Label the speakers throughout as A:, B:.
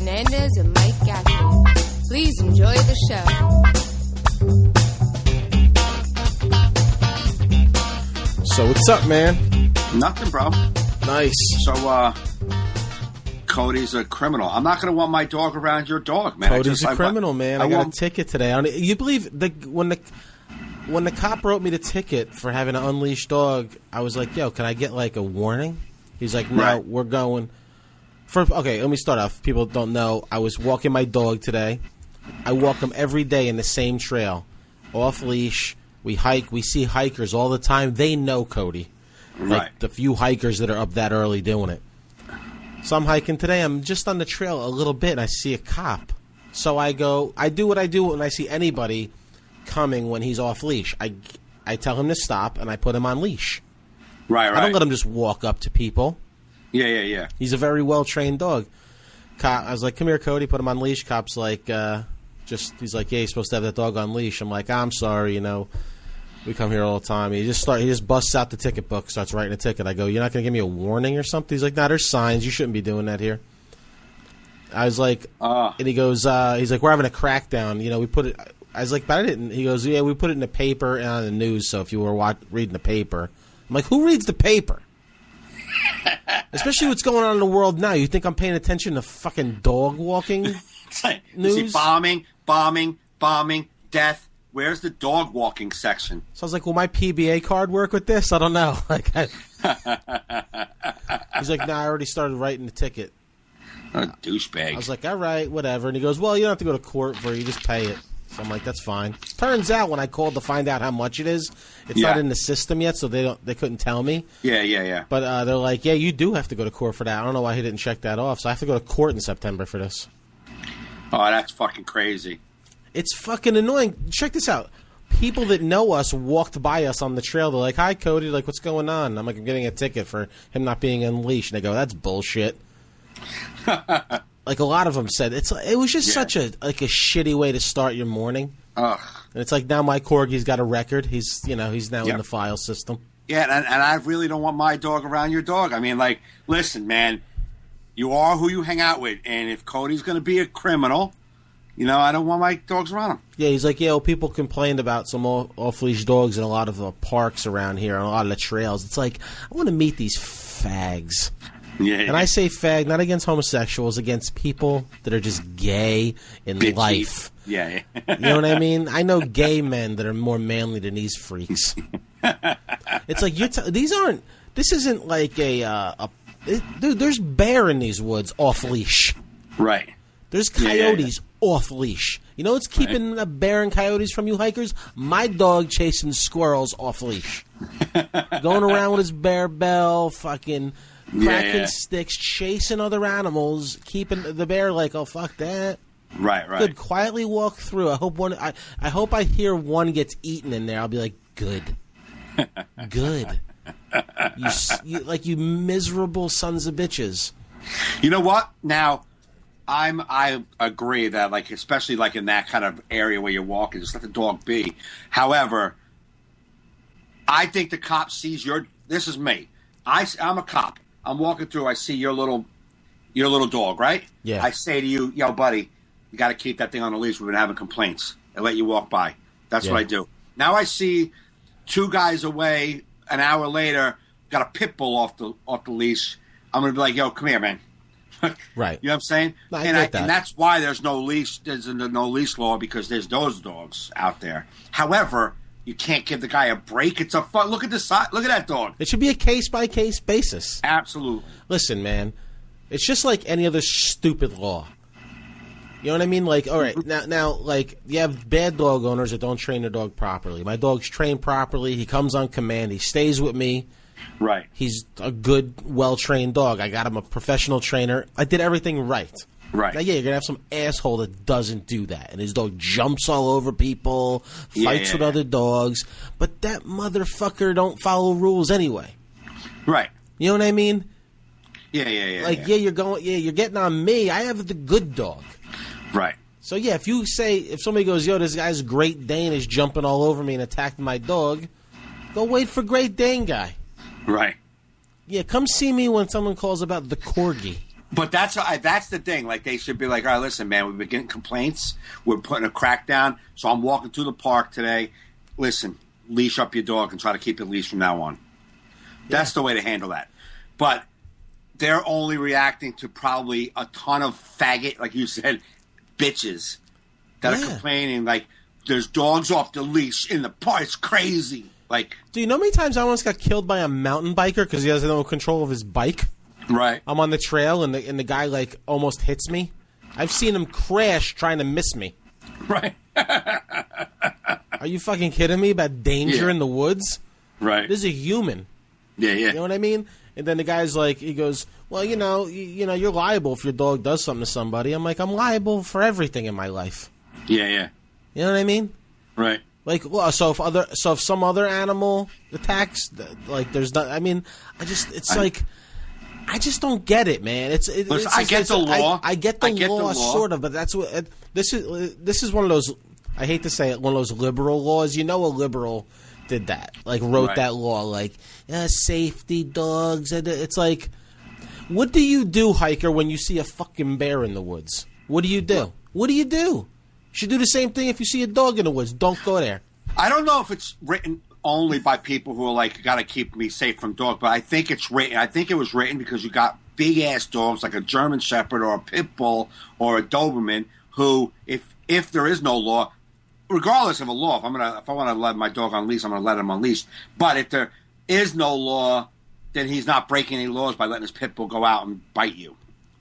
A: Fernandez and Mike Gaffney. Please enjoy the show.
B: So what's up, man?
C: Nothing, bro.
B: Nice.
C: So, Cody's a criminal. I'm not going to want my dog around your dog, man.
B: Cody's a criminal, man. I got a ticket today. You believe when the cop wrote me the ticket for having an unleashed dog, I was like, yo, can I get like a warning? He's like, no,
C: right.
B: We're going. Okay, let me start off. People don't know. I was walking my dog today. I walk him every day in the same trail, off leash. We hike. We see hikers all the time. They know Cody. Like
C: right.
B: the few hikers that are up that early doing it. So I'm hiking today. I'm just on the trail a little bit, and I see a cop. So I go. I do what I do when I see anybody coming when he's off leash. I tell him to stop, and I put him on leash.
C: Right.
B: I don't let him just walk up to people.
C: Yeah.
B: He's a very well-trained dog. Cop, I was like, come here, Cody. Put him on leash. Cop's like, he's like, yeah, you're supposed to have that dog on leash. I'm like, I'm sorry, we come here all the time. He just busts out the ticket book, starts writing a ticket. I go, you're not going to give me a warning or something? He's like, nah, there's signs. You shouldn't be doing that here. I was like, and he goes, he's like, we're having a crackdown. We put it. I was like, but I didn't. He goes, yeah, we put it in the paper and on the news. So if you were reading the paper, I'm like, who reads the paper? Especially what's going on in the world now. You think I'm paying attention to fucking dog walking news?
C: You see bombing, death. Where's the dog walking section?
B: So I was like, will my PBA card work with this? I don't know. He's like, nah, I already started writing the ticket.
C: A douchebag.
B: I was like, all right, whatever. And he goes, well, you don't have to go to court for it. You just pay it. So I'm like, that's fine. Turns out when I called to find out how much it is, it's not in the system yet, so they couldn't tell me.
C: Yeah.
B: But they're like, yeah, you do have to go to court for that. I don't know why he didn't check that off. So I have to go to court in September for this.
C: Oh, that's fucking crazy.
B: It's fucking annoying. Check this out. People that know us walked by us on the trail. They're like, hi, Cody. Like, what's going on? I'm like, I'm getting a ticket for him not being unleashed. And they go, that's bullshit. Like, a lot of them said, it was just such a shitty way to start your morning.
C: Ugh.
B: And it's like, now my Corgi's got a record. He's now in the file system.
C: Yeah, and I really don't want my dog around your dog. I mean, like, listen, man, you are who you hang out with. And if Cody's going to be a criminal, I don't want my dogs around him.
B: Yeah, he's like, people complained about some off-leash dogs in a lot of the parks around here and a lot of the trails. It's like, I want to meet these fags.
C: Yeah.
B: And I say fag, not against homosexuals, against people that are just gay in
C: Bitchy.
B: life.
C: Yeah.
B: You know what I mean? I know gay men that are more manly than these freaks. It's like, this isn't like dude, there's bear in these woods off-leash.
C: Right.
B: There's coyotes off-leash. You know what's keeping the bear and coyotes from you hikers? My dog chasing squirrels off-leash. Going around with his bear bell, fucking cracking sticks, chasing other animals, keeping the bear like, oh, fuck that.
C: Right.
B: Good, quietly walk through. I hope I hear one gets eaten in there. I'll be like, good. Good. You miserable sons of bitches.
C: You know what? Now, I agree that, like, especially like in that kind of area where you're walking, just let the dog be. However, I think the cop sees this is me. I'm a cop. I'm walking through. I see your little dog, right?
B: Yeah.
C: I say to you, yo, buddy, you got to keep that thing on the leash. We've been having complaints. I let you walk by. That's what I do. Now I see two guys away. An hour later, got a pit bull off the leash. I'm gonna be like, yo, come here, man.
B: Right.
C: You know what I'm saying?
B: No, I get that.
C: And that's why there's no leash. There's no leash law, because there's those dogs out there. However, you can't give the guy a break. It's a fun. Look at this side. Look at that dog.
B: It should be a case-by-case basis.
C: Absolutely.
B: Listen, man, it's just like any other stupid law. You know what I mean? Like, all right, now, like, you have bad dog owners that don't train their dog properly. My dog's trained properly. He comes on command. He stays with me.
C: Right.
B: He's a good, well-trained dog. I got him a professional trainer. I did everything right.
C: Right.
B: Now, yeah, you're going to have some asshole that doesn't do that. And his dog jumps all over people, fights with other dogs. But that motherfucker don't follow rules anyway.
C: Right.
B: You know what I mean?
C: Yeah.
B: Like, you're getting on me. I have the good dog.
C: Right.
B: So, yeah, if somebody goes, yo, this guy's Great Dane is jumping all over me and attacking my dog, go wait for Great Dane guy.
C: Right.
B: Yeah, come see me when someone calls about the Corgi.
C: But that's the thing. Like, they should be like, all right, listen, man, we've been getting complaints. We're putting a crackdown. So I'm walking through the park today. Listen, leash up your dog and try to keep it leashed from now on. That's the way to handle that. But they're only reacting to probably a ton of faggot, like you said, bitches that are complaining. Like, there's dogs off the leash in the park. It's crazy. Like,
B: do you know how many times I almost got killed by a mountain biker because he has no control of his bike?
C: Right.
B: I'm on the trail and the guy like almost hits me. I've seen him crash trying to miss me.
C: Right.
B: Are you fucking kidding me about danger in the woods?
C: Right.
B: This is a human.
C: Yeah.
B: You know what I mean? And then the guy's like, he goes, well, you're liable if your dog does something to somebody. I'm like, I'm liable for everything in my life.
C: Yeah.
B: You know what I mean?
C: Right.
B: Like, well, so if some other animal attacks, like, there's not. I mean, I just don't get it, man.
C: Listen, I get the law.
B: I get the law, sort of, but that's what this is one of those. I hate to say it, one of those liberal laws. You know, a liberal did that, like wrote that law, like safety dogs. It's like, what do you do, hiker, when you see a fucking bear in the woods? What do you do? What do you do? You should do the same thing if you see a dog in the woods. Don't go there.
C: I don't know if it's written only by people who are like, got to keep me safe from dogs, but I think it's written. I think it was written because you got big ass dogs like a German Shepherd or a Pit Bull or a Doberman who, if there is no law, regardless of a law, if I want to let my dog on leash, I'm going to let him on leash. But if there is no law, then he's not breaking any laws by letting his Pit Bull go out and bite you.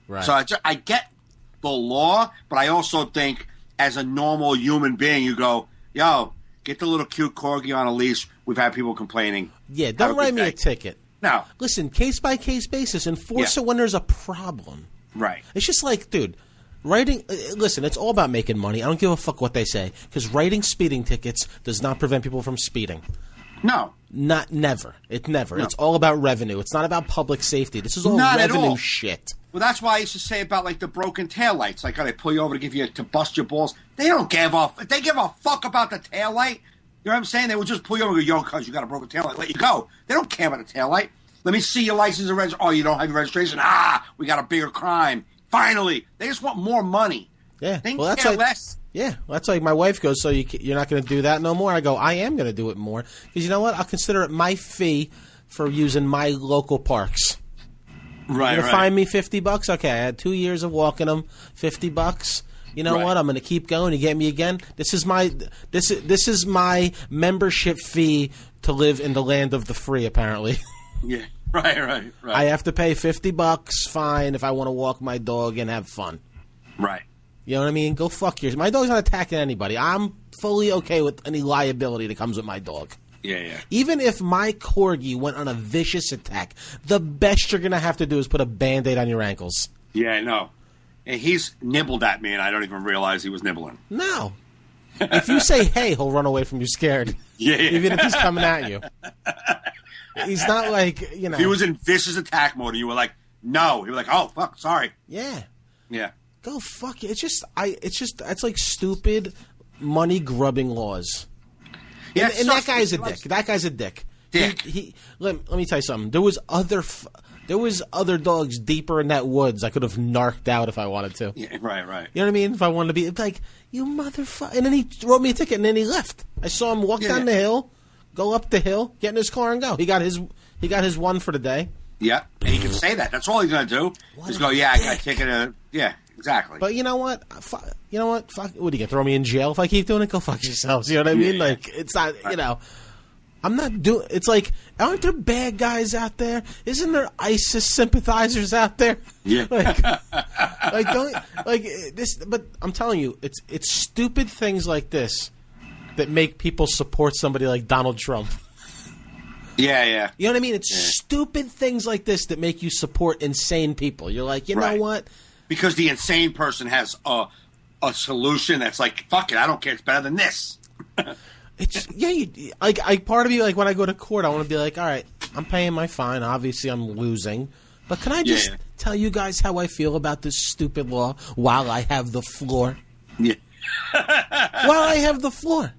B: Right.
C: So I get the law, but I also think as a normal human being, you go, yo, get the little cute corgi on a leash. We've had people complaining.
B: Yeah, don't write me a ticket.
C: No.
B: Listen, case-by-case basis. Enforce it when there's a problem.
C: Right.
B: It's just like, dude, writing... listen, it's all about making money. I don't give a fuck what they say. Because writing speeding tickets does not prevent people from speeding.
C: No.
B: Never. It never.
C: No.
B: It's all about revenue. It's not about public safety. This is all
C: Not at
B: revenue
C: all.
B: shit.
C: Well, that's why I used to say about, like, the broken taillights. Like, how they pull you over to bust your balls. They don't give a... If they give a fuck about the taillight... You know what I'm saying? They would just pull you over and go, yo, cuz you got a broken taillight, let you go. They don't care about the taillight. Let me see your license and registration. Oh, you don't have your registration? We got a bigger crime. Finally. They just want more money.
B: Yeah.
C: They
B: well, that's
C: care
B: like,
C: less.
B: Yeah. Well, that's like my wife goes, so you're not going to do that no more? I go, I am going to do it more. Because you know what? I'll consider it my fee for using my local parks.
C: Right,
B: You're going to fine me $50? Okay, I had 2 years of walking them. $50. You know what? I'm going to keep going. You get me again. This is my membership fee to live in the land of the free. Apparently.
C: Yeah. Right.
B: I have to pay $50 fine if I want to walk my dog and have fun.
C: Right.
B: You know what I mean? Go fuck yours. My dog's not attacking anybody. I'm fully okay with any liability that comes with my dog.
C: Yeah.
B: Even if my corgi went on a vicious attack, the best you're going to have to do is put a Band-Aid on your ankles.
C: Yeah, I know. And he's nibbled at me, and I don't even realize he was nibbling.
B: No. If you say, hey, he'll run away from you scared.
C: Yeah.
B: Even if he's coming at you. He's not like, you know.
C: If he was in vicious attack mode, and you were like, no. He was like, oh, fuck, sorry.
B: Yeah.
C: Yeah.
B: Go fuck it. It's like stupid money grubbing laws.
C: Yeah,
B: and that guy's a dick. That guy's a dick. Let me tell you something. There was other dogs deeper in that woods I could have narked out if I wanted to.
C: Yeah, right.
B: You know what I mean? If I wanted to be like, you motherfucker. And then he wrote me a ticket and then he left. I saw him walk down the hill, go up the hill, get in his car and go. He got his one for the day.
C: Yeah. And he can say that. That's all he's going to do. Just go, I got a ticket. Yeah, exactly.
B: But you know what? Fuck, what do you get? Throw me in jail if I keep doing it? Go fuck yourselves. You know what I mean? Like, it's not, you know. I'm not doing. It's like, aren't there bad guys out there? Isn't there ISIS sympathizers out there?
C: Yeah.
B: like this. But I'm telling you, it's stupid things like this that make people support somebody like Donald Trump.
C: Yeah.
B: You know what I mean? It's stupid things like this that make you support insane people. You're like, you know what?
C: Because the insane person has a solution that's like, fuck it, I don't care. It's better than this.
B: It's part of me, like when I go to court, I want to be like, all right, I'm paying my fine. Obviously, I'm losing, but can I just tell you guys how I feel about this stupid law while I have the floor?
C: Yeah.
B: While I have the floor,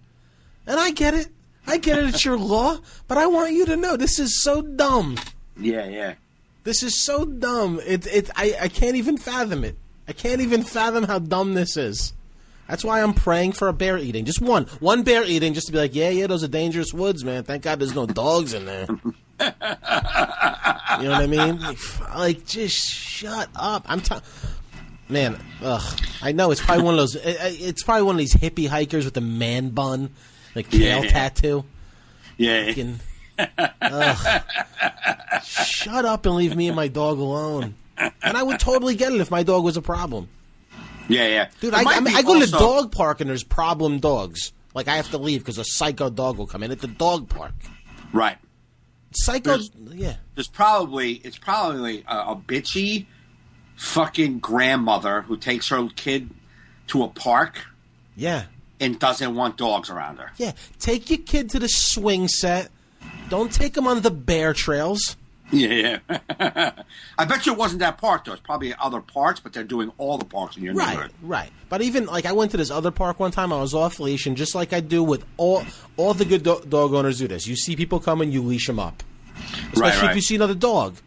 B: and I get it. It's your law, but I want you to know this is so dumb.
C: Yeah.
B: This is so dumb. I can't even fathom it. I can't even fathom how dumb this is. That's why I'm praying for a bear eating. Just one bear eating, just to be like, yeah, those are dangerous woods, man. Thank God there's no dogs in there. You know what I mean? Like, just shut up. Man, ugh. I know it's probably one of those. It's probably one of these hippie hikers with the man bun, like kale tattoo.
C: Yeah.
B: Fucking, ugh. Shut up and leave me and my dog alone. And I would totally get it if my dog was a problem.
C: Yeah.
B: Dude, I go to the dog park and there's problem dogs. Like, I have to leave because a psycho dog will come in at the dog park.
C: Right.
B: Psycho,
C: It's probably a bitchy fucking grandmother who takes her kid to a park.
B: Yeah.
C: And doesn't want dogs around her.
B: Yeah. Take your kid to the swing set. Don't take him on the bear trails.
C: Yeah. I bet you it wasn't that park, though. It's probably other parks, but they're doing all the parks in your neighborhood.
B: Right. But even, like, I went to this other park one time. I was off leash, and just like I do with all the good dog owners do this. You see people coming, you leash them up. Especially if you see another dog.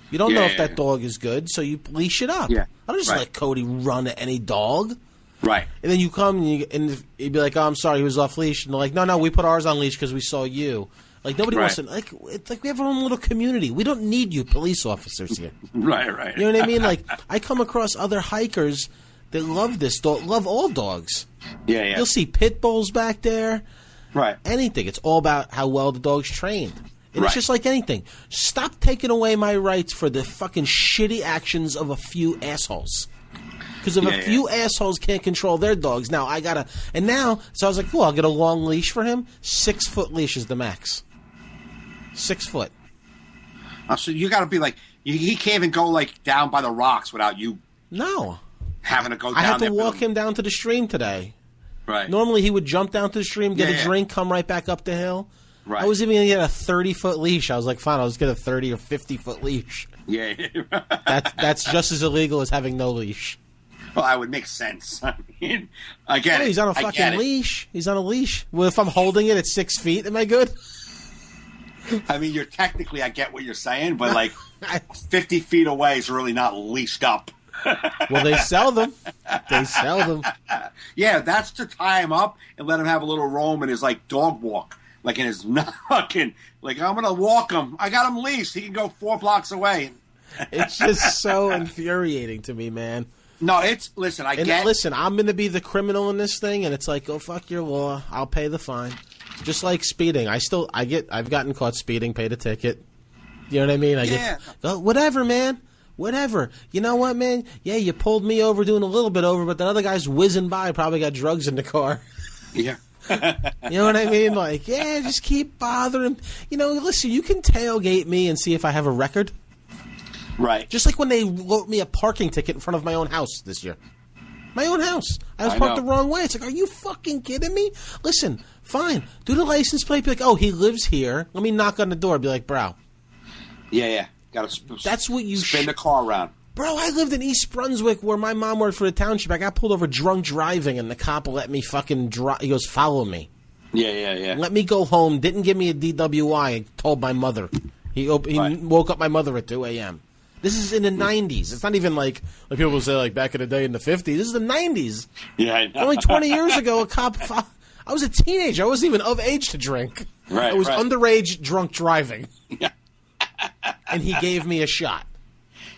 B: You don't know if that dog is good, so you leash it up.
C: Yeah.
B: I don't just let Cody run at any dog.
C: Right.
B: And then you come, and you'd be like, oh, I'm sorry, he was off leash. And they're like, no, we put ours on leash because we saw you. Like, nobody wants to, like, it's like we have our own little community. We don't need you police officers here.
C: Right.
B: You know what I mean? Like, I come across other hikers that love this dog, love all dogs.
C: Yeah.
B: You'll see pit bulls back there.
C: Right.
B: Anything. It's all about how well the dog's trained. And it's just like anything. Stop taking away my rights for the fucking shitty actions of a few assholes. Because if a few assholes can't control their dogs, now I gotta. And now, so I was like, cool, I'll get a long leash for him. 6 foot leash is the max. 6 foot.
C: So you got to be like, he can't even go like down by the rocks without you.
B: No.
C: Having to go down.
B: I had to walk him down to the stream today.
C: Right.
B: Normally he would jump down to the stream, get a drink, come right back up the hill.
C: Right.
B: I was even going to get a 30-foot leash. I was like, fine, I'll just get a 30 or 50-foot leash.
C: Yeah.
B: That's just as illegal as having no leash.
C: Well, that would make sense. I mean, I get it.
B: He's on a fucking leash. He's on a leash. Well, if I'm holding it at 6 feet, am I good?
C: I mean, you're technically, I get what you're saying, but like 50 feet away is really not leashed up.
B: Well, they sell them.
C: Yeah, that's to tie him up and let him have a little roam in his like dog walk. Like in his fucking, like, I'm going to walk him. I got him leashed. He can go 4 blocks away.
B: It's just so infuriating to me, man.
C: No, listen,
B: Listen, I'm going to be the criminal in this thing, and it's like, go fuck your law. I'll pay the fine. Just like speeding. I've gotten caught speeding, paid a ticket. You know what I mean? Whatever, man. Whatever. You know what, man? Yeah, you pulled me over doing a little bit over, but the other guy's whizzing by, probably got drugs in the car.
C: Yeah.
B: You know what I mean? Like, yeah, just keep bothering. You know, listen, you can tailgate me and see if I have a record.
C: Right.
B: Just like when they wrote me a parking ticket in front of my own house this year. My own house. I was parked the wrong way. It's like, are you fucking kidding me? Listen, fine. Do the license plate. Be like, oh, he lives here. Let me knock on the door. Be like, bro.
C: Yeah.
B: That's what you
C: spin the car around.
B: Bro, I lived in East Brunswick where my mom worked for the township. I got pulled over drunk driving, and the cop let me fucking drive. He goes, follow me.
C: Yeah.
B: Let me go home. Didn't give me a DWI. I told my mother. He woke up my mother at 2 a.m. This is in the 90s. It's not even like people say, like, back in the day in the 50s. This is the 90s.
C: Yeah, I know.
B: Only 20 years ago, a cop... I was a teenager. I wasn't even of age to drink.
C: Right,
B: I was underage drunk driving.
C: Yeah.
B: And he gave me a shot.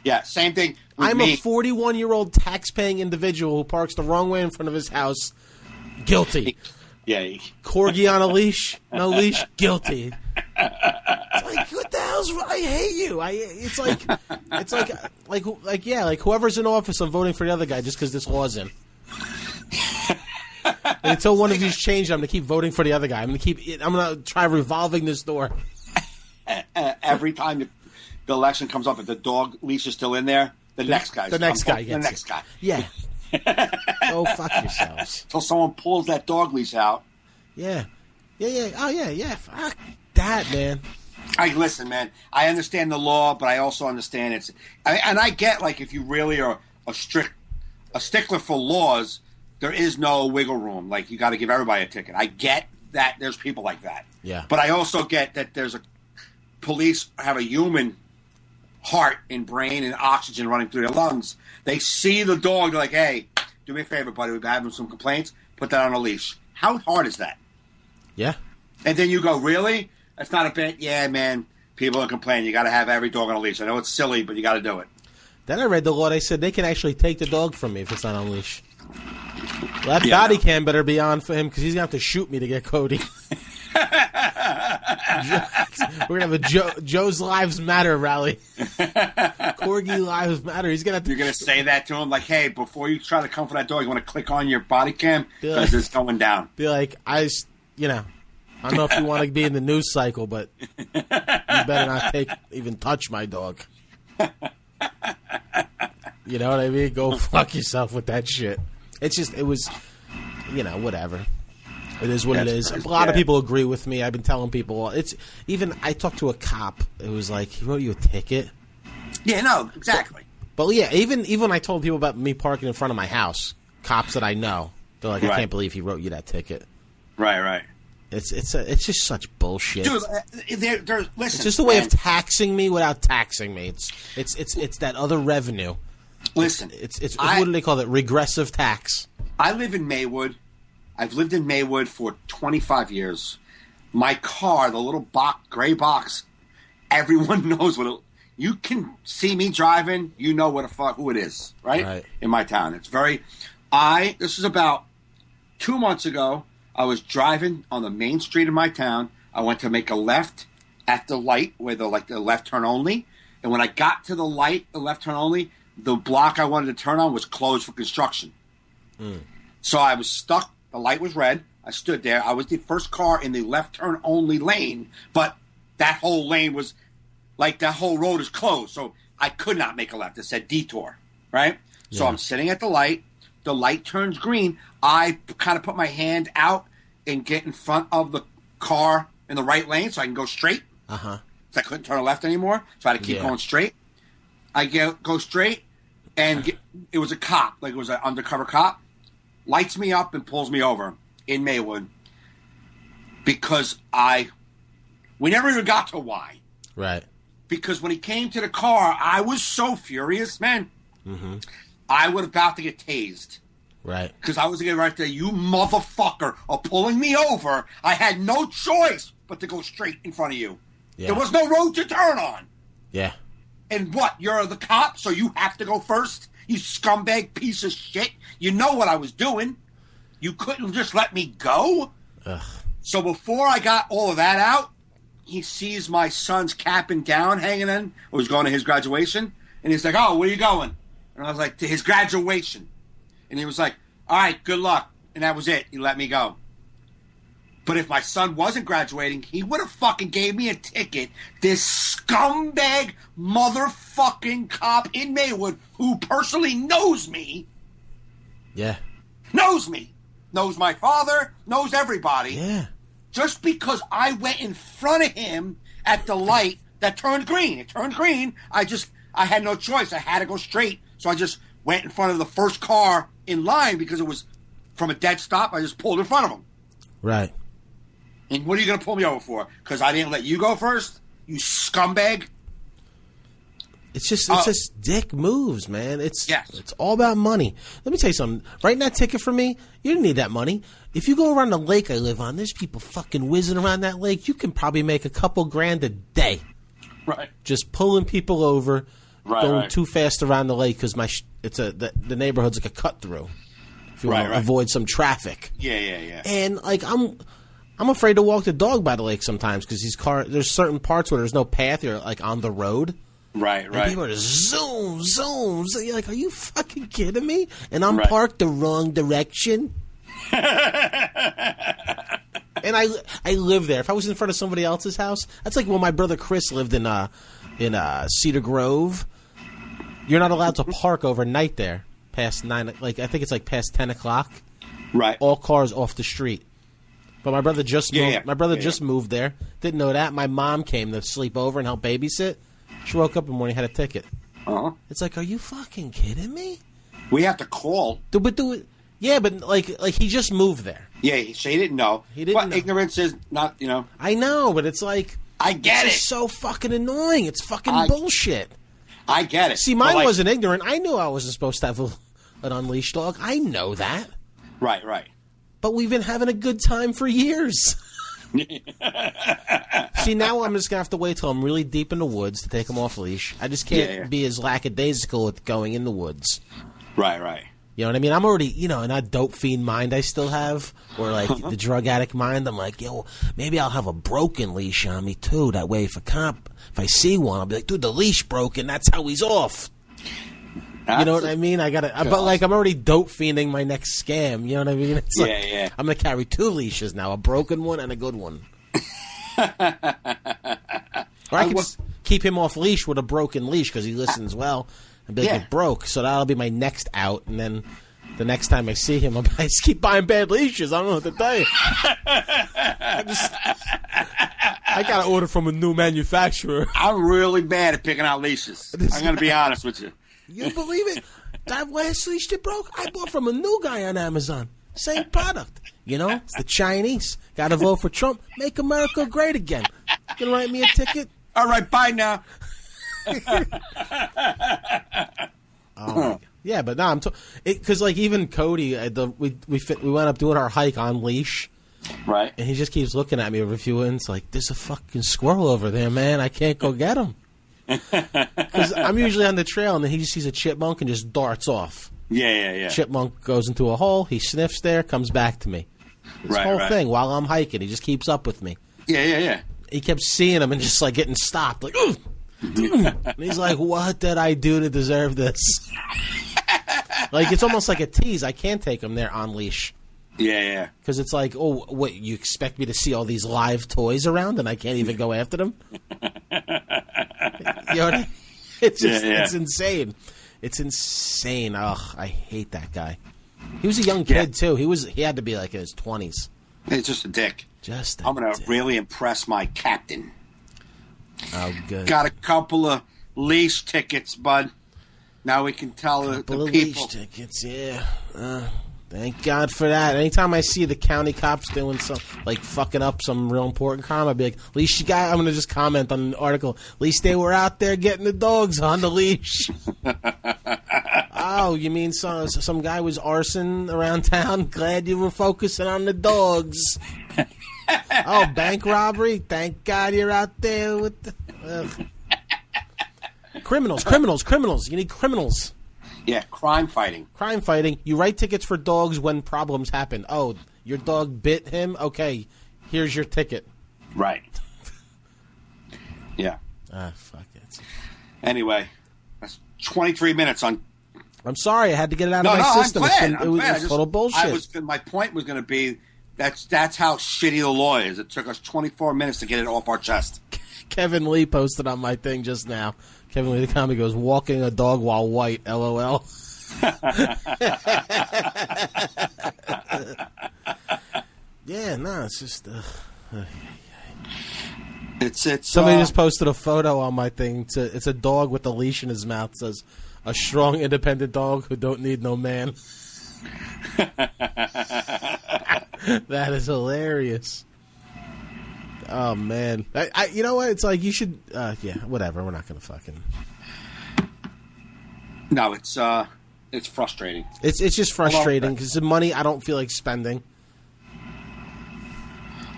C: Yeah, same thing with
B: I'm
C: me.
B: a 41-year-old tax-paying individual who parks the wrong way in front of his house. Guilty.
C: Yeah.
B: Corgi on a leash. No leash. Guilty. It's like, what the hell's wrong? I hate you. It's like whoever's in office, I'm voting for the other guy just because this law's in. And until one of you's changed, I'm going to keep voting for the other guy. I'm going to try revolving this door.
C: Every time the election comes up, if the dog leash is still in there, the next guy.
B: Yeah. Go fuck yourselves.
C: Until someone pulls that dog leash out.
B: Yeah. Oh, yeah. Fuck that, man.
C: Listen, man. I understand the law, but I also understand I get, like, if you really are a stickler for laws, there is no wiggle room. Like, you got to give everybody a ticket. I get that there's people like that.
B: Yeah.
C: But I also get that police have a human heart and brain and oxygen running through their lungs. They see the dog, they're like, hey, do me a favor, buddy. We've been having some complaints. Put that on a leash. How hard is that?
B: Yeah.
C: And then you go, really? That's not a bit? Yeah, man. People are complaining. You got to have every dog on a leash. I know it's silly, but you got to do it.
B: Then I read the law. They said they can actually take the dog from me if it's not on leash. Well, that body cam better be on for him because he's going to have to shoot me to get Cody. We're going to have a Joe's Lives Matter rally. Corgi Lives Matter. He's gonna have to.
C: You're going to say that to him? Like, hey, before you try to comfort that dog, you want to click on your body cam? Because it's going down.
B: Be like, I don't know if you want to be in the news cycle, but you better not even touch my dog. You know what I mean? Go fuck yourself with that shit. It's just, it was, whatever. It is what it is. A lot of people agree with me. I've been telling people. I talked to a cop. It was like, he wrote you a ticket.
C: Yeah, no, exactly.
B: But yeah, even when I told people about me parking in front of my house, cops that I know, they're like, I can't believe he wrote you that ticket.
C: Right.
B: It's just such bullshit.
C: Dude, listen.
B: It's just a way of taxing me without taxing me. It's that other revenue.
C: Listen,
B: it's what do they call it? Regressive tax.
C: I live in Maywood. I've lived in Maywood for 25 years. My car, the little gray box, everyone knows what it. You can see me driving, you know who it is, right? In my town. It's very. This is about 2 months ago. I was driving on the main street of my town. I went to make a left at the light where the left turn only. And when I got to the light, the left turn only, the block I wanted to turn on was closed for construction. So I was stuck. The light was red. I stood there. I was the first car in the left turn only lane, but that whole lane was that whole road is closed. So I could not make a left. It said detour, right? Yeah. So I'm sitting at the light. The light turns green. I kind of put my hand out and get in front of the car in the right lane so I can go straight. So I couldn't turn left anymore, so I had to keep going straight. I go straight, and it was a cop, it was an undercover cop, lights me up and pulls me over in Maywood because we never even got to why.
B: Right.
C: Because when he came to the car, I was so furious, man. I was about to get tased.
B: Right.
C: Because I was going to get right there, you motherfucker are pulling me over. I had no choice but to go straight in front of you. Yeah. There was no road to turn on.
B: Yeah.
C: And what? You're the cop, so you have to go first? You scumbag piece of shit. You know what I was doing. You couldn't just let me go?
B: Ugh.
C: So before I got all of that out, he sees my son's cap and gown hanging in. I was going to his graduation. And he's like, oh, where are you going? And I was like, to his graduation. And he was like, all right, good luck. And that was it. He let me go. But if my son wasn't graduating, he would have fucking gave me a ticket. This scumbag motherfucking cop in Maywood who personally knows me.
B: Yeah.
C: Knows me. Knows my father. Knows everybody.
B: Yeah.
C: Just because I went in front of him at the light that turned green. It turned green. I had no choice. I had to go straight. So I just went in front of the first car in line because it was from a dead stop. I just pulled in front of him.
B: Right.
C: And what are you going to pull me over for? Because I didn't let you go first? You scumbag?
B: It's just dick moves, man. It's all about money. Let me tell you something. Writing that ticket for me, you didn't need that money. If you go around the lake I live on, there's people fucking whizzing around that lake. You can probably make a couple grand a day.
C: Right.
B: Just pulling people over, going too fast around the lake because the neighborhood's like a cut through. If you want to avoid some traffic.
C: Yeah.
B: And I'm afraid to walk the dog by the lake sometimes because there's certain parts where there's no path. You're on the road.
C: Right.
B: And people are just zoom. So you're like, are you fucking kidding me? And I'm parked the wrong direction. And I live there. If I was in front of somebody else's house, that's like when my brother Chris lived in Cedar Grove. You're not allowed to park overnight there past 9. I think it's past 10 o'clock.
C: Right.
B: All cars off the street. But my brother just moved. My brother just moved there. Didn't know that. My mom came to sleep over and help babysit. She woke up in the morning, had a ticket. It's like, are you fucking kidding me?
C: We have to call.
B: Do it. Yeah, but he just moved there.
C: Yeah, so he didn't know. But ignorance is not,
B: I know, but it's like
C: I get it.
B: It's so fucking annoying. It's fucking bullshit.
C: I get it.
B: See, mine wasn't ignorant. I knew I wasn't supposed to have an unleashed dog. I know that.
C: Right.
B: But we've been having a good time for years. See, now I'm just going to have to wait till I'm really deep in the woods to take him off leash. I just can't be as lackadaisical with going in the woods.
C: Right.
B: You know what I mean? I'm already, in that dope fiend mind I still have, or like the drug addict mind. I'm like, maybe I'll have a broken leash on me too. That way, if I see one, I'll be like, dude, the leash broken. That's how he's off. You know what I mean? But like, I'm already dope fiending my next scam. You know what I mean? It's like, I'm gonna carry 2 leashes now: a broken one and a good one. Or I can just keep him off leash with a broken leash because he listens well. And be like, it broke, so that'll be my next out. And then the next time I see him, I just keep buying bad leashes. I don't know what to tell you. I got to order from a new manufacturer.
C: I'm really bad at picking out leashes. I'm going to be honest with you.
B: You believe it? That last leash that broke, I bought from a new guy on Amazon. Same product. It's the Chinese. Got to vote for Trump. Make America great again. You can write me a ticket?
C: All right, bye now.
B: Yeah, but no, I'm because like even Cody, we went up doing our hike on leash,
C: right?
B: And he just keeps looking at me reviewing. It's like, there's a fucking squirrel over there, man. I can't go get him because I'm usually on the trail, and then he just sees a chipmunk and just darts off.
C: Yeah.
B: Chipmunk goes into a hole. He sniffs there, comes back to me. This whole thing while I'm hiking, he just keeps up with me.
C: Yeah.
B: He kept seeing him and just like getting stopped, like. Ugh! And he's like, what did I do to deserve this? Like, it's almost like a tease. I can't take him there on leash.
C: Yeah.
B: Because it's like, oh, what, you expect me to see all these live toys around and I can't even go after them? It's just, it's insane. It's insane. Ugh, I hate that guy. He was a young kid, too. He had to be like in his 20s.
C: He's just a dick.
B: I'm
C: going to really impress my captain.
B: Oh, good.
C: Got a couple of leash tickets, bud. Now we can tell the people.
B: Leash tickets, yeah. Thank God for that. Anytime I see the county cops doing some, like fucking up some real important crime, I'd be like, at least I'm going to just comment on an article. At least they were out there getting the dogs on the leash. Oh, you mean some guy was arson around town? Glad you were focusing on the dogs. Oh, bank robbery? Thank God you're out there with the... Criminals. You need criminals.
C: Yeah, crime fighting.
B: You write tickets for dogs when problems happen. Oh, your dog bit him? Okay, here's your ticket.
C: Right. Yeah.
B: Fuck it.
C: Anyway, that's 23 minutes on...
B: I'm sorry, I had to get it out of my system.
C: I'm glad.
B: It was total bullshit.
C: My point was going to be... That's how shitty the law is. It took us 24 minutes to get it off our chest.
B: Kevin Lee posted on my thing just now. Kevin Lee, the comic, goes, walking a dog while white, LOL. Yeah, no, it's just... Somebody just posted a photo on my thing. It's a dog with a leash in his mouth. It says, a strong, independent dog who don't need no man. That is hilarious. Oh man, you know what? It's like you should. Whatever. We're not gonna fucking.
C: No, it's frustrating.
B: It's just frustrating because the money I don't feel like spending.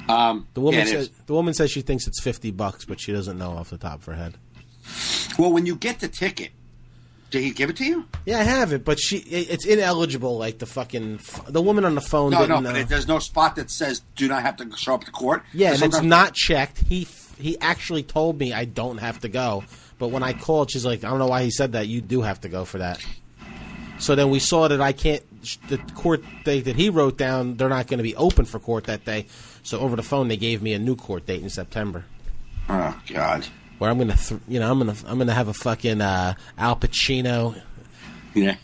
B: The woman says she thinks it's $50, but she doesn't know off the top of her head.
C: Well, when you get the ticket. Did he give it to you?
B: Yeah, I have it, but it's ineligible. Like the woman on the phone.
C: But there's no spot that says do not have to show up to court.
B: Yeah, and it's not checked. He actually told me I don't have to go, but when I called, she's like, I don't know why he said that. You do have to go for that. So then we saw that I can't. The court date that he wrote down, they're not going to be open for court that day. So over the phone, they gave me a new court date in September.
C: Oh God.
B: Where I'm gonna have a fucking Al Pacino.
C: Yeah.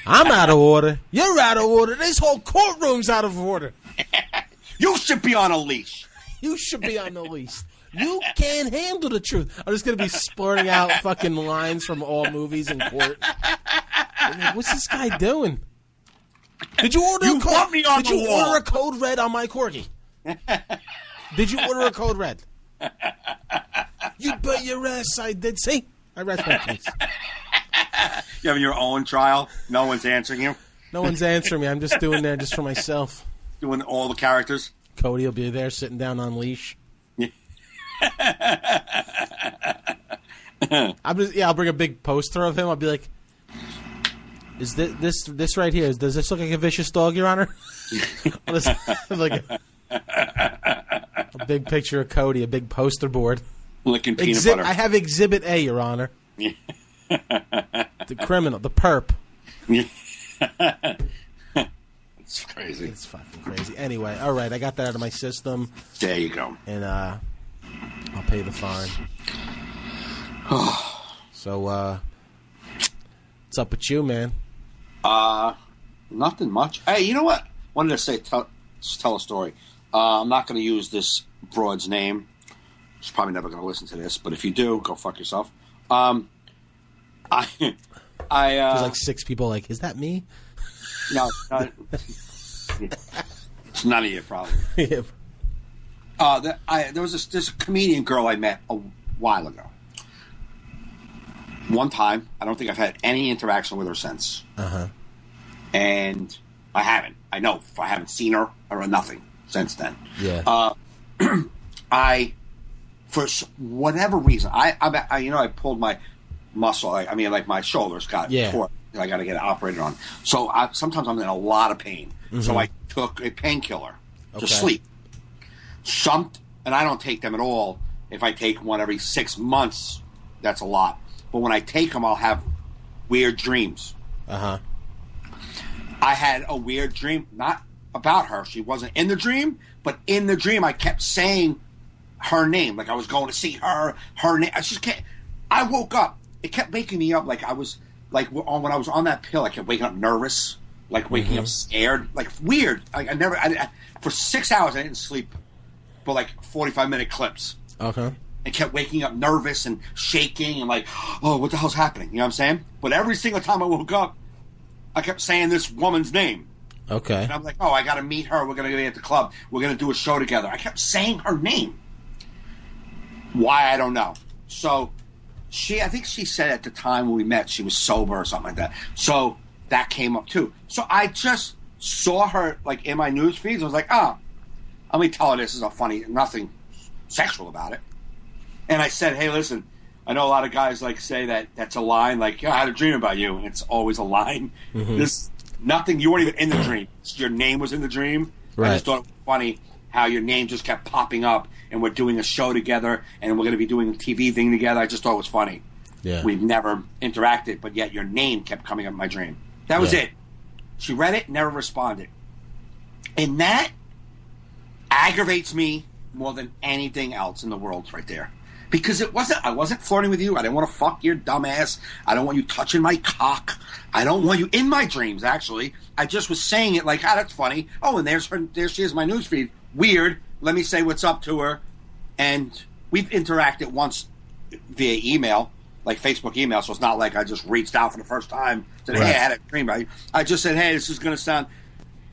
B: I'm out of order. You're out of order. This whole courtroom's out of order.
C: You should be on a leash.
B: You should be on the leash. You can't handle the truth. I'm just gonna be splurting out fucking lines from all movies in court. Like, what's this guy doing? Did you order a code? Did you order a code red on my corgi? Did you order a code red? You bet your ass I did. See? I rest my case.
C: You having your own trial? No one's answering you?
B: No one's answering me. I'm just doing there just for myself.
C: Doing all the characters?
B: Cody will be there sitting down on leash. I'll bring a big poster of him. I'll be like, "Is this right here? Does this look like a vicious dog, Your Honor?" I'll just have like a big picture of Cody, a big poster board.
C: Licking peanut butter.
B: I have Exhibit A, Your Honor. The criminal, the perp.
C: It's crazy.
B: It's fucking crazy. Anyway, all right, I got that out of my system.
C: There you go.
B: And I'll pay the fine. So, what's up with you, man?
C: Nothing much. Hey, you know what? Wanted to say, tell a story. I'm not going to use this broad's name. She's probably never going to listen to this, but if you do, go fuck yourself.
B: There's like 6 people like, is that me?
C: No, it's none of your problem.
B: Yeah.
C: There was this comedian girl I met a while ago. One time, I don't think I've had any interaction with her since. And I haven't. I know I haven't seen her or nothing since then.
B: Yeah.
C: For whatever reason, I pulled my muscle. Like my shoulders got torn. I got to get it operated on. So sometimes I'm in a lot of pain. Mm-hmm. So I took a painkiller to sleep. And I don't take them at all. If I take one every 6 months, that's a lot. But when I take them, I'll have weird dreams. I had a weird dream, not about her. She wasn't in the dream, but in the dream, I kept saying her name. Like I was going to see her name. I woke up. It kept waking me up like I was, like when I was on that pill, I kept waking up nervous, like waking up scared, like weird. Like for 6 hours, I didn't sleep for like 45-minute clips. And kept waking up nervous and shaking and like, oh, what the hell's happening? You know what I'm saying? But every single time I woke up, I kept saying this woman's name. And I'm like, oh, I got to meet her. We're going to be at the club. We're going to do a show together. I kept saying her name. Why, I don't know. So I think she said at the time when we met, she was sober or something like that. So that came up too. So I just saw her like in my news feeds. I was like, oh, let me tell her this is a funny, nothing sexual about it. And I said, hey, listen, I know a lot of guys like say that that's a line, like, I had a dream about you, and it's always a line. This nothing, you weren't even in the dream. Your name was in the dream. Right. I just thought it was funny how your name just kept popping up, and we're doing a show together, and we're going to be doing a TV thing together. I just thought it was funny. Yeah. We've never interacted, but yet your name kept coming up in my dream. That was it. She read it, never responded. And that aggravates me more than anything else in the world right there. Because I wasn't flirting with you. I didn't want to fuck your dumb ass. I don't want you touching my cock. I don't want you in my dreams, actually. I just was saying it like, that's funny. Oh, and there she is, my newsfeed. Weird. Let me say what's up to her. And we've interacted once via email, like Facebook email, so it's not like I just reached out for the first time, said, hey, I had a dream about you. I just said, hey, this is going to sound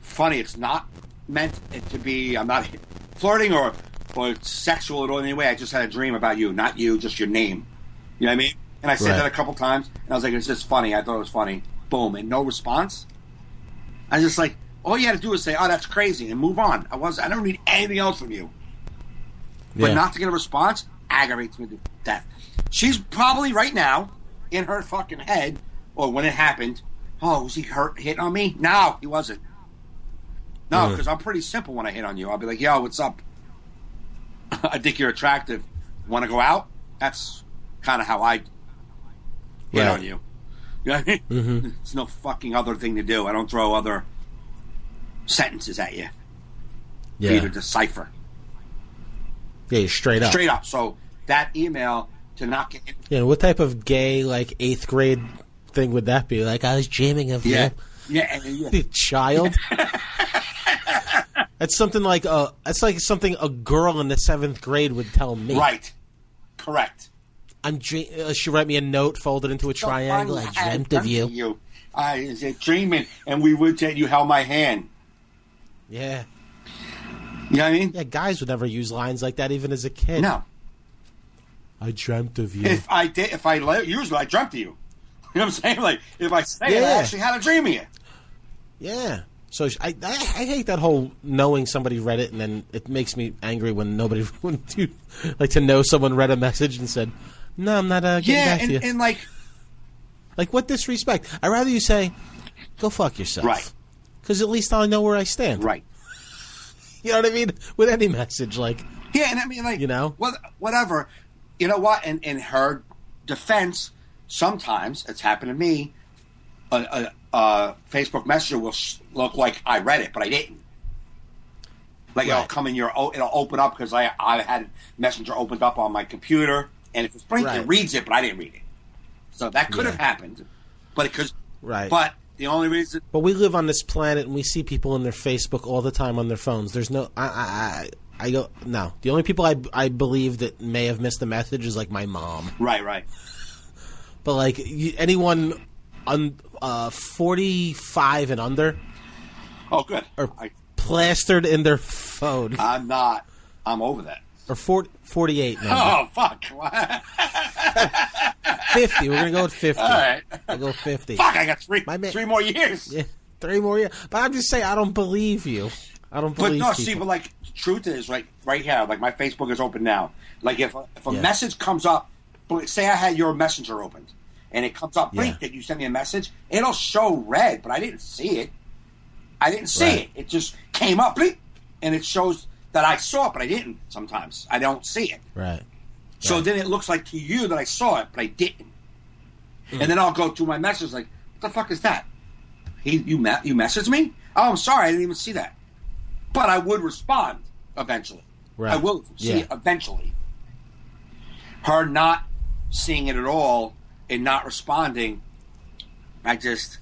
C: funny. It's not meant to be, I'm not flirting or sexual in any way. I just had a dream about you, not you, just your name. You know what I mean? And I said that a couple times, and I was like, it's just funny. I thought it was funny. Boom. And no response. I was just like, all you had to do is say, oh, that's crazy, and move on. I don't need anything else from you. But not to get a response aggravates me to death. She's probably right now in her fucking head, or when it happened, oh, was he hitting on me? No, he wasn't. No, because I'm pretty simple when I hit on you. I'll be like, yo, what's up? I think you're attractive. Want to go out? That's kind of how I hit on you. You know what I mean? It's no fucking other thing to do. I don't throw other sentences at you for you to decipher.
B: Yeah, you're straight up.
C: Straight up. So that email to not get in.
B: Yeah, what type of gay, like, 8th grade thing would that be? Like, I was dreaming of you.
C: Yeah.
B: Child. That's something like something a girl in the 7th grade would tell me.
C: Right. Correct.
B: She write me a note folded into a triangle. I dreamt of you.
C: I was dreaming, and we would say you held my hand.
B: Yeah.
C: You know what I mean?
B: Yeah, guys would never use lines like that, even as a kid.
C: No.
B: I dreamt of you.
C: If I used it, I dreamt of you. You know what I'm saying? Like, if I say it, I
B: Yeah.
C: actually had a dream of you.
B: Yeah. So I hate that whole knowing somebody read it, and then it makes me angry when nobody when you like to know someone read a message and said, "No, I'm not getting back to you."
C: And like,
B: What disrespect? I'd rather you say, "Go fuck yourself,"
C: right,
B: because at least I'll know where I stand.
C: right.
B: You know what I mean? With any message, like,
C: Yeah, and I mean, like,
B: You know?
C: whatever. You know what? In her defense, sometimes it's happened to me. A Facebook Messenger will look like I read it, but I didn't. Like it'll
B: Right.
C: come in it'll open up because I had Messenger opened up on my computer, and if it's blinking,
B: Right.
C: it reads it, but I didn't read it. So that could have
B: Yeah.
C: happened, but it could.
B: Right.
C: But the only reason,
B: but we live on this planet, and we see people on their Facebook all the time on their phones. There's no, I go no. The only people I believe that may have missed the message is like my mom.
C: right.
B: But like anyone 45 and under
C: Oh, good.
B: are plastered in their phone.
C: I'm not. I'm over that.
B: Or 48 now.
C: Oh, fuck.
B: 50. We're going to go with 50.
C: All right.
B: We'll go 50.
C: Fuck, I got three
B: My man-
C: 3 more years.
B: Yeah, 3 more years. But I'm just saying, I don't believe you. I don't
C: But
B: believe
C: no,
B: people.
C: see, but like, the truth is, right here, like my Facebook is open now. Like if a
B: Yeah.
C: message comes up, say I had your Messenger opened, and it comes up,
B: Yeah.
C: that you sent me a message, it'll show red, but I didn't see it. I didn't see
B: Right.
C: it. It just came up, bleep, and it shows that I saw it, but I didn't. Sometimes I don't see it.
B: Right.
C: So
B: Right.
C: then it looks like to you that I saw it, but I didn't. And then I'll go through my messages like, what the fuck is that? You messaged me? Oh, I'm sorry, I didn't even see that. But I would respond eventually.
B: Right.
C: I will see
B: Yeah.
C: it eventually. Her not seeing it at all and not responding, I just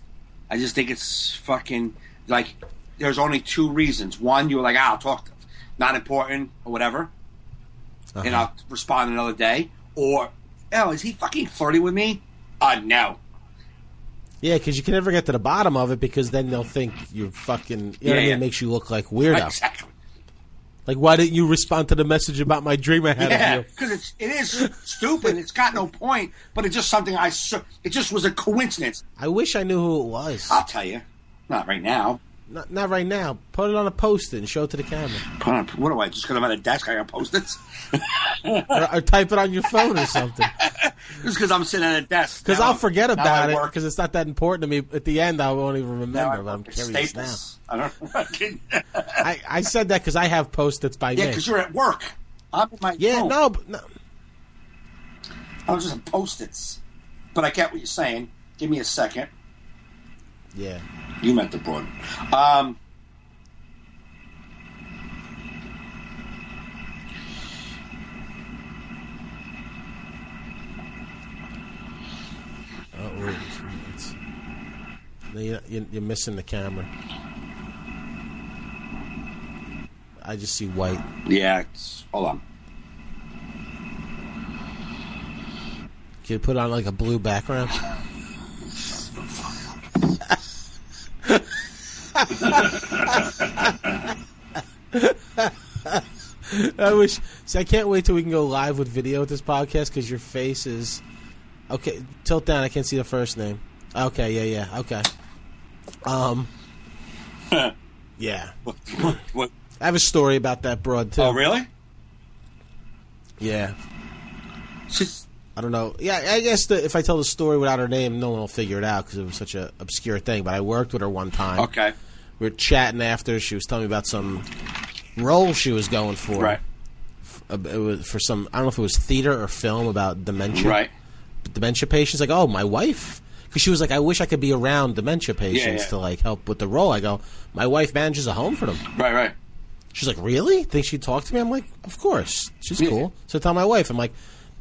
C: think it's fucking like there's only 2 reasons. One, you were like, I'll talk to not important or whatever, and I'll respond another day. Or, oh, is he fucking flirting with me? No.
B: Yeah, because you can never get to the bottom of it because then they'll think you're fucking. You know what I mean?
C: Yeah.
B: It makes you look like weirdo.
C: Exactly.
B: Like, why didn't you respond to the message about my dream I had
C: Yeah,
B: of you?
C: because it is stupid. It's got no point, but it's just something it just was a coincidence.
B: I wish I knew who it was.
C: I'll tell you. Not right now.
B: Not right now. Put it on a post-it and show it to the camera.
C: What do I, just because I'm at a desk, I got Post-its?
B: or type it on your phone or something.
C: Just because I'm sitting at a desk.
B: Because
C: Now
B: I'll forget
C: now
B: about
C: I
B: it
C: work.
B: because it's not that important to me. At the end, I won't even
C: Now I
B: remember, but I'm
C: work at
B: curious now.
C: Staples. I don't
B: I said that because I have Post-its by
C: Yeah,
B: me.
C: because you're at work. I'm in my
B: Yeah,
C: room.
B: no.
C: I was just on Post-its. But I get what you're saying. Give me a second.
B: Yeah.
C: You meant the broad.
B: Oh, wait. You're missing the camera. I just see white.
C: Yeah, hold on.
B: Can you put on like a blue background? I wish. See, I can't wait till we can go live with video with this podcast because your face is okay. Tilt down. I can't see the first name. Okay, yeah. Okay. Yeah.
C: What?
B: I have a story about that broad too.
C: Oh, really?
B: Yeah.
C: She's,
B: I don't know. Yeah, I guess if I tell the story without her name, no one will figure it out because it was such a obscure thing. But I worked with her one time.
C: okay.
B: We were chatting after. She was telling me about some role she was going for.
C: Right.
B: It was for some. I don't know if it was theater or film about dementia.
C: Right.
B: Dementia patients. Like, oh, my wife. Because she was like, I wish I could be around dementia patients
C: yeah.
B: to like help with the role. I go, my wife manages a home for them.
C: Right.
B: She's like, really? Think she'd talk to me? I'm like, of course. She's
C: Yeah.
B: cool. So I tell my wife, I'm like,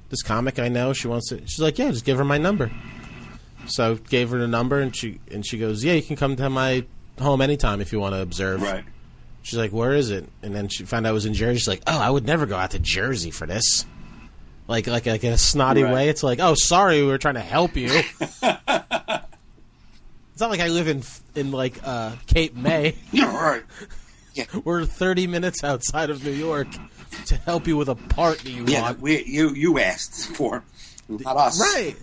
B: this comic I know, she wants to. She's like, yeah, just give her my number. So gave her the number, and she goes, yeah, you can come to my home anytime if you want to observe.
C: Right.
B: She's like, where is it? And then she found out it was in Jersey. She's like, oh, I would never go out to Jersey for this. Like in a snotty
C: Right.
B: way. It's like, oh, sorry, we were trying to help you. It's not like I live in like Cape May.
C: You're right.
B: We're 30 minutes outside of New York to help you with a part that you
C: Yeah,
B: want.
C: you asked for, not us.
B: Right.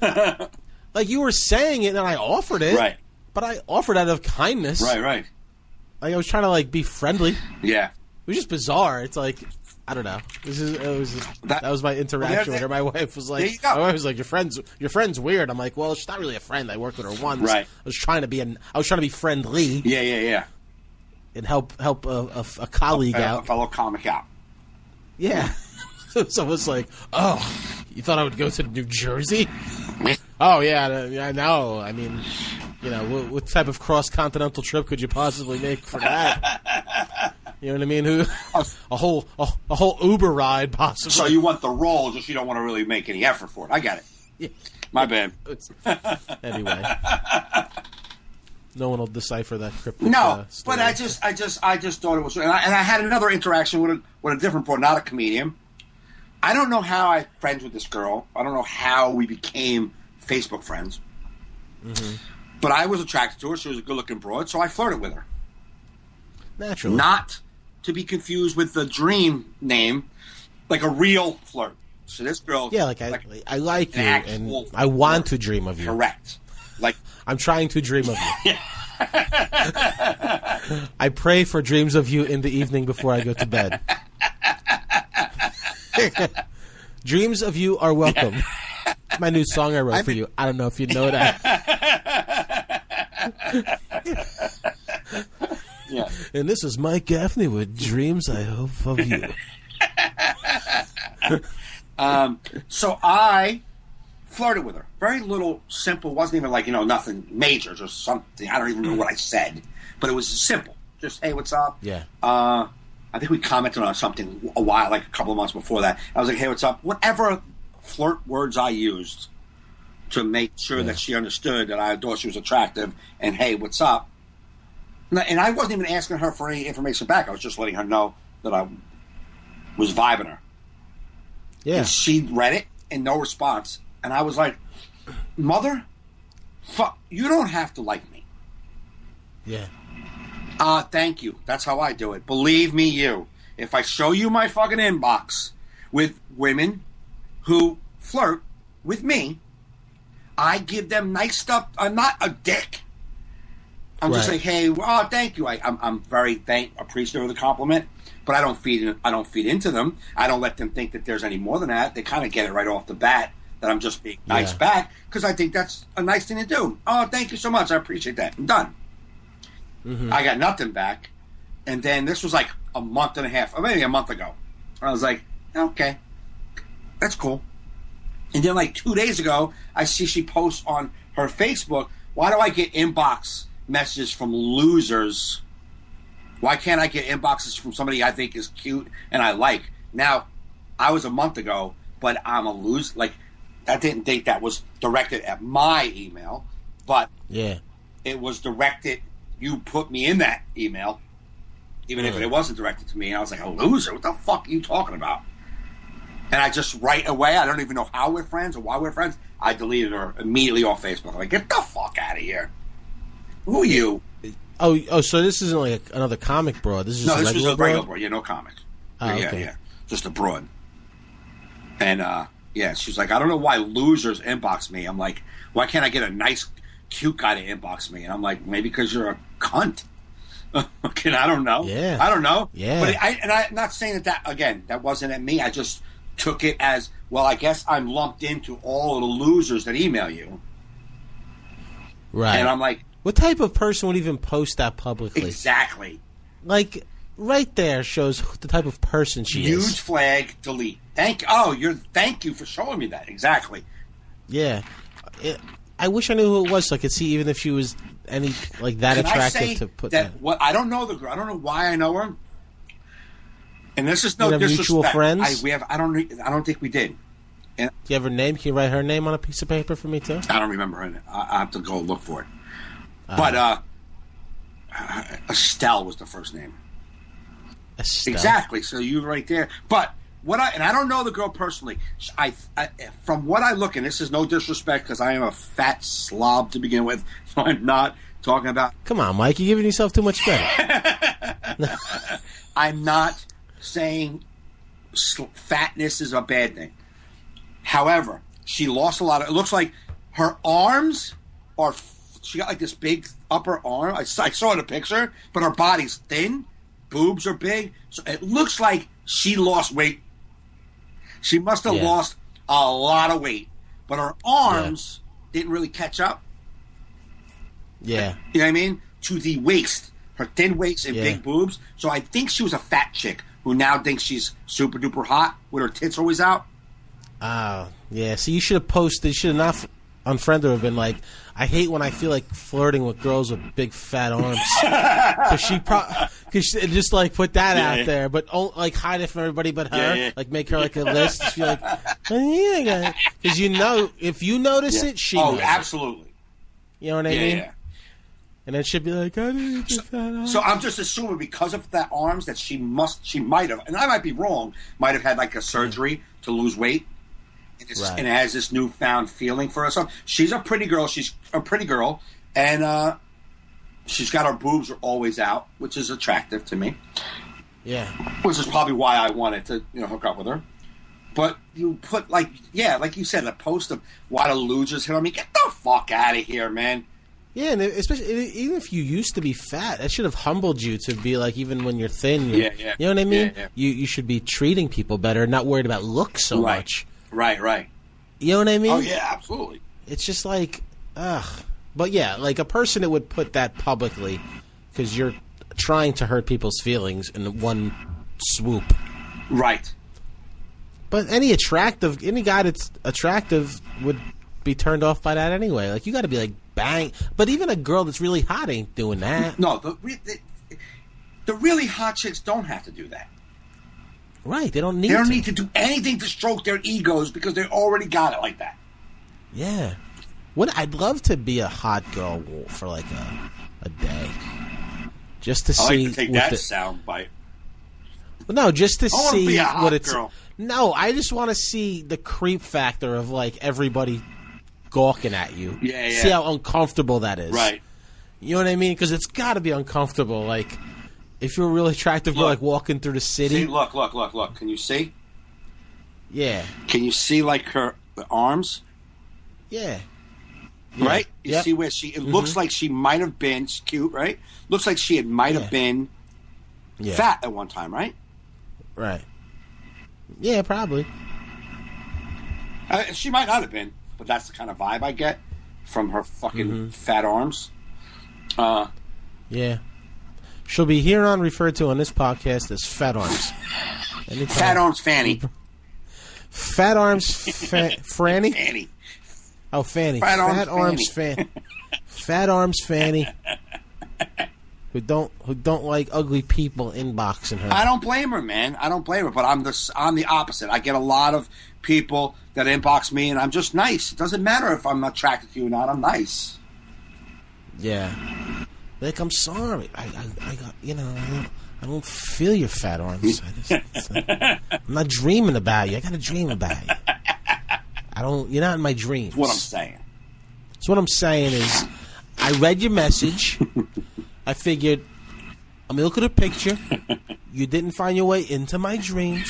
B: like you were saying it, and I offered it.
C: Right.
B: But I offered out of kindness.
C: Right.
B: Like I was trying to like be friendly.
C: Yeah.
B: It was just bizarre. It's like I don't know. That was my interaction with her. My wife was like, your friend's weird. I'm like, well, she's not really a friend. I worked with her once.
C: Right.
B: I was trying to be friendly.
C: Yeah.
B: And help a colleague out,
C: a fellow comic out.
B: Yeah. So it was like, oh, you thought I would go to New Jersey? Oh yeah, I know. I mean, you know, what type of cross-continental trip could you possibly make for that? You know what I mean? A whole Uber ride, possibly.
C: So you want the role, just you don't want to really make any effort for it. I get it.
B: Yeah.
C: My bad.
B: Anyway, no one will decipher that cryptic.
C: No,
B: story.
C: but I just thought it was, and I had another interaction with a different bro, not a comedian. I don't know how I'm friends with this girl. I don't know how we became Facebook friends. Mm-hmm. But I was attracted to her. She was a good-looking broad, so I flirted with her.
B: Naturally.
C: Not to be confused with the dream name, like a real flirt. So this girl...
B: Yeah, I like you, and I want to dream of you.
C: Correct. Like
B: I'm trying to dream of you. I pray for dreams of you in the evening before I go to bed. Dreams of you are welcome. It's my new song I wrote for you. I don't know if you know that.
C: Yeah.
B: And this is Mike Gaffney with Dreams I Hope of You.
C: So I flirted with her. Very little, simple. Wasn't even like, nothing major. Just something. I don't even know what I said. But it was simple. Just, hey, what's up?
B: Yeah.
C: I think we commented on something a couple of months before that. I was like, hey, what's up? Whatever flirt words I used to make sure that she understood that I thought she was attractive and, hey, what's up? And I wasn't even asking her for any information back. I was just letting her know that I was vibing her.
B: Yeah.
C: And she read it and no response. And I was like, mother, fuck, you don't have to like me.
B: Yeah.
C: Thank you. That's how I do it. Believe me, you. If I show you my fucking inbox with women who flirt with me, I give them nice stuff. I'm not a dick. I'm just like, hey, thank you. I'm very appreciative of the compliment, but I don't feed into them. I don't let them think that there's any more than that. They kind of get it right off the bat that I'm just being nice back because I think that's a nice thing to do. Oh, thank you so much. I appreciate that. I'm done. Mm-hmm. I got nothing back. And then this was like a month and a half, or maybe a month ago. I was like, okay, that's cool. And then like 2 days ago, I see she posts on her Facebook, why do I get inbox messages from losers? Why can't I get inboxes from somebody I think is cute and I like? Now, I was a month ago, but I'm a loser. Like, I didn't think that was directed at my email, but it was directed. You put me in that email, even if it wasn't directed to me. And I was like, a loser? What the fuck are you talking about? And I just right away, I don't even know how we're friends or why we're friends. I deleted her immediately off Facebook. I'm like, get the fuck out of here. Who are you?
B: Oh, so this isn't like another comic broad. This is just
C: this was a regular
B: broad?
C: broad. Yeah, no comic.
B: Okay.
C: Yeah. Just a broad. And, she's like, I don't know why losers inbox me. I'm like, why can't I get a nice, cute guy to inbox me? And I'm like, maybe because you're a cunt. Okay, I don't know.
B: Yeah.
C: I don't know.
B: Yeah.
C: But I'm not saying that wasn't at me. I just took it as, well, I guess I'm lumped into all of the losers that email you.
B: Right.
C: And I'm like,
B: what type of person would even post that publicly?
C: Exactly.
B: Like, right there shows the type of person she is.
C: Huge flag, delete. Thank you for showing me that. Exactly.
B: Yeah. I wish I knew who it was so I could see even if she was any like that attractive to put that.
C: What I don't know the girl. I don't know why I know her. And this is no disrespect.
B: Mutual friends?
C: I don't think we did. And
B: do you have her name? Can you write her name on a piece of paper for me too?
C: I don't remember her name. I have to go look for it. But Estelle was the first name.
B: Estelle.
C: Exactly. So you were right there. But I don't know the girl personally. I from what I look, and this is no disrespect because I am a fat slob to begin with, so I'm not talking about.
B: Come on, Mike, you're giving yourself too much credit.
C: I'm not saying fatness is a bad thing. However, she lost a lot of. It looks like her arms are. She got like this big upper arm. I saw in a picture, but her body's thin, boobs are big, so it looks like she lost weight. She must have lost a lot of weight, but her arms didn't really catch up.
B: Yeah,
C: you know what I mean, to the waist, her thin waist and big boobs. So I think she was a fat chick who now thinks she's super duper hot with her tits always out.
B: Yeah. So you should have posted. You should have not unfriended her. Been like, I hate when I feel like flirting with girls with big fat arms. Because just like put that out there, but like hide it from everybody but her.
C: Yeah.
B: Like make her like a list. Just be like, because you know if you notice it, she knows
C: absolutely.
B: It. You know what I mean?
C: Yeah.
B: And then she'd be like, I didn't get fat arms.
C: So I'm just assuming because of that arms that she might have, and I might be wrong, might have had like a surgery to lose weight. And has this newfound feeling for herself. She's a pretty girl. She's a pretty girl, and she's got her boobs are always out, which is attractive to me.
B: Yeah,
C: which is probably why I wanted to hook up with her. But you put like you said, a post of why the losers hit on me. Get the fuck out of here, man.
B: Yeah, and especially even if you used to be fat, that should have humbled you to be like, even when you're thin. You know what I mean?
C: Yeah.
B: You should be treating people better, not worried about looks so much.
C: Right.
B: You know what I mean?
C: Oh, yeah, absolutely.
B: It's just like, ugh. But yeah, like a person that would put that publicly because you're trying to hurt people's feelings in one swoop.
C: Right.
B: But any guy that's attractive would be turned off by that anyway. Like, you got to be like, bang. But even a girl that's really hot ain't doing that.
C: No, the really hot chicks don't have to do that.
B: Right, they don't need
C: to do anything to stroke their egos because they already got it like that.
B: Yeah. I'd love to be a hot girl for like a day. Just to see.
C: I like to take that sound bite.
B: Well, no, just to see
C: be a hot
B: what it's.
C: Girl.
B: No, I just want to see the creep factor of like everybody gawking at you.
C: Yeah.
B: See how uncomfortable that is.
C: Right.
B: You know what I mean? Because it's got to be uncomfortable. Like, if you're a really attractive girl, like walking through the city.
C: See, look. Can you see?
B: Yeah.
C: Can you see like the arms?
B: Yeah.
C: Right? You see where it looks like she might have been, she's cute, right? Looks like she might have been fat at one time, right?
B: Right. Yeah, probably.
C: She might not have been, but that's the kind of vibe I get from her fucking fat arms.
B: Yeah. She'll be hereon referred to on this podcast as Fat Arms.
C: Fat Arms Fanny.
B: Fat Arms Franny?
C: Fanny.
B: Oh, Fanny.
C: Fat
B: Arms Fanny. Fat Arms Fanny. Who don't like ugly people inboxing her.
C: I don't blame her, man. I don't blame her, but I'm the opposite. I get a lot of people that inbox me, and I'm just nice. It doesn't matter if I'm attracted to you or not. I'm nice.
B: Yeah. Like, I'm sorry. I got, I don't feel your fat arms. I'm not dreaming about you. I got to dream about you. You're not in my dreams.
C: That's what I'm saying.
B: So what I'm saying is, I read your message. I figured, I'm going to look at a picture. You didn't find your way into my dreams.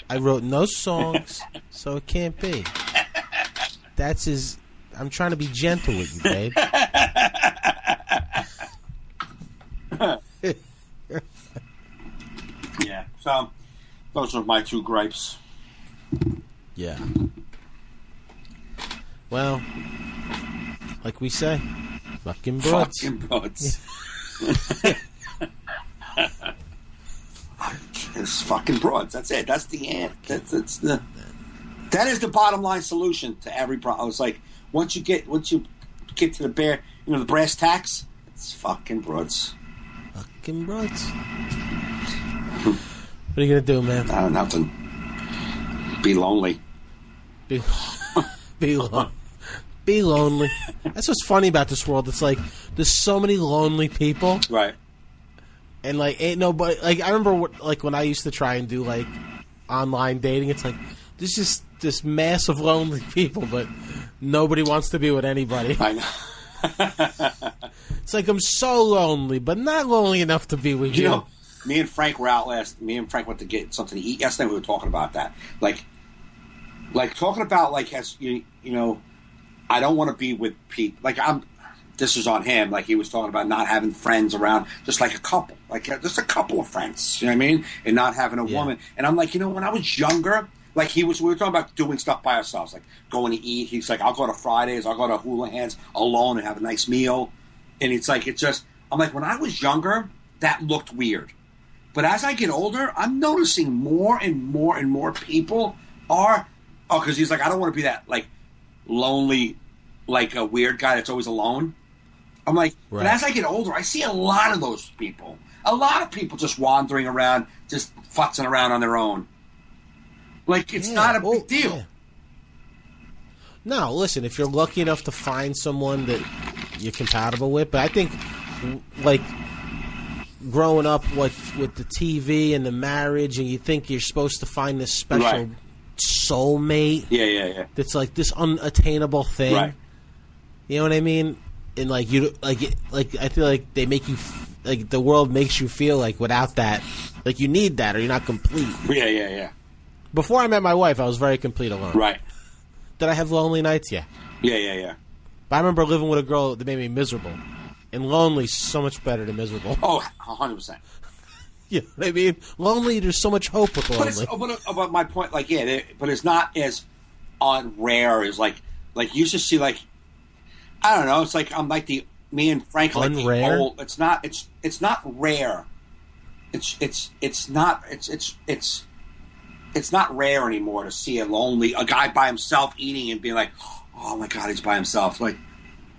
B: I wrote no songs, so it can't be. I'm trying to be gentle with you, babe.
C: Yeah. So, those are my two gripes.
B: Yeah. Well, like we say, fucking broads.
C: Fucking broads. It's fucking broads. That's it. That's the end. That is the bottom line solution to every problem. It's like once you get to the brass tacks, it's fucking broads.
B: Fucking broads. What are you gonna do, man?
C: Nothing. Be lonely.
B: Be lonely. That's what's funny about this world. It's like there's so many lonely people,
C: right?
B: And like ain't nobody. Like I remember, when I used to try and do like online dating. It's like there's just this mass of lonely people, but nobody wants to be with anybody.
C: I know.
B: It's like I'm so lonely, but not lonely enough to be with you.
C: You know, me and Frank were out me and Frank went to get something to eat yesterday. We were talking about that. Like, Like talking about like as you know, I don't want to be with people. Like this is on him. Like he was talking about not having friends around, just like a couple, like just a couple of friends. You know what I mean? And not having a woman. And I'm like, when I was younger, like we were talking about doing stuff by ourselves, like going to eat. He's like, I'll go to Fridays, I'll go to Houlihan's alone and have a nice meal. And it's like, I'm like, when I was younger, that looked weird. But as I get older, I'm noticing more and more and more people are, because he's like, I don't want to be that like lonely, like a weird guy that's always alone. I'm like, But as I get older, I see a lot of those people. A lot of people just wandering around, just futzing around on their own. Like, it's not a big deal.
B: Yeah. No, listen, if you're lucky enough to find someone that you're compatible with, but I think, like, growing up with the TV and the marriage, and you think you're supposed to find this special soulmate.
C: Yeah.
B: That's like this unattainable thing.
C: Right.
B: You know what I mean? And like I feel like they make you like the world makes you feel like without that, like you need that or you're not complete.
C: Yeah.
B: Before I met my wife, I was very complete alone.
C: Right.
B: Did I have lonely nights? Yeah.
C: Yeah.
B: But I remember living with a girl that made me miserable. And lonely is so much better than miserable.
C: Oh, 100%.
B: You know what I mean? Lonely, there's so much hope with lonely.
C: But my point, like, but it's not as rare as like you should see, like, I don't know. It's like I'm like me and Frank like the old. It's not rare. It's not rare anymore to see a guy by himself eating and being like, oh my God, he's by himself. Like,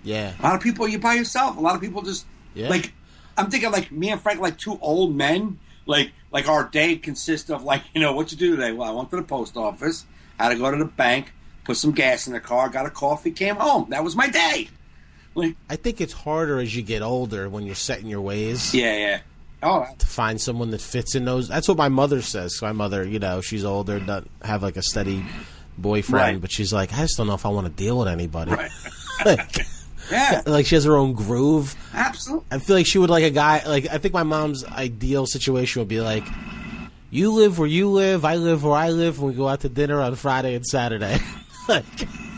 B: yeah,
C: a lot of people you're by yourself. A lot of people just like, I'm thinking like me and Frank like two old men. Like our day consists of like, what you do today? Well, I went to the post office, had to go to the bank, put some gas in the car, got a coffee, came home. That was my day. Like, I
B: think it's harder as you get older when you're set in your ways.
C: Yeah. Oh,
B: to find someone that fits in those. That's what my mother says. My mother, she's older, doesn't have like a steady boyfriend, but she's like, I just don't know if I want to deal with anybody.
C: Right.
B: Like she has her own groove.
C: Absolutely.
B: I feel like she would like a guy. Like I think my mom's ideal situation would be like, you live where you live, I live where I live, and we go out to dinner on Friday and Saturday.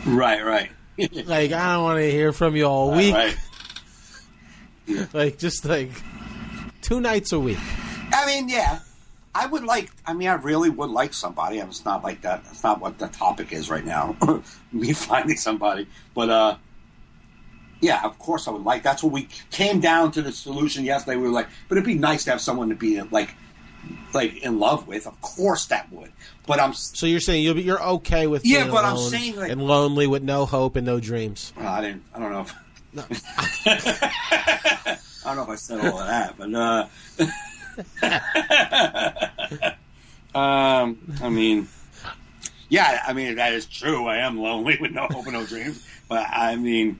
C: Right.
B: Like I don't want to hear from you all week.
C: Right.
B: Like just like 2 nights a week.
C: I mean, yeah. I really would like somebody. It's not like that. That's not what the topic is right now. Me finding somebody. But, yeah, of course I would like. That's what we came down to the solution yesterday. We were like, but it'd be nice to have someone to be like in love with. Of course that would. But so
B: you're saying you're okay with being
C: but
B: alone
C: I'm saying like,
B: and lonely with no hope and no dreams.
C: Well, I don't know if no. I don't know if I said all of that, but I mean, that is true. I am lonely with no hope and no dreams, but I mean,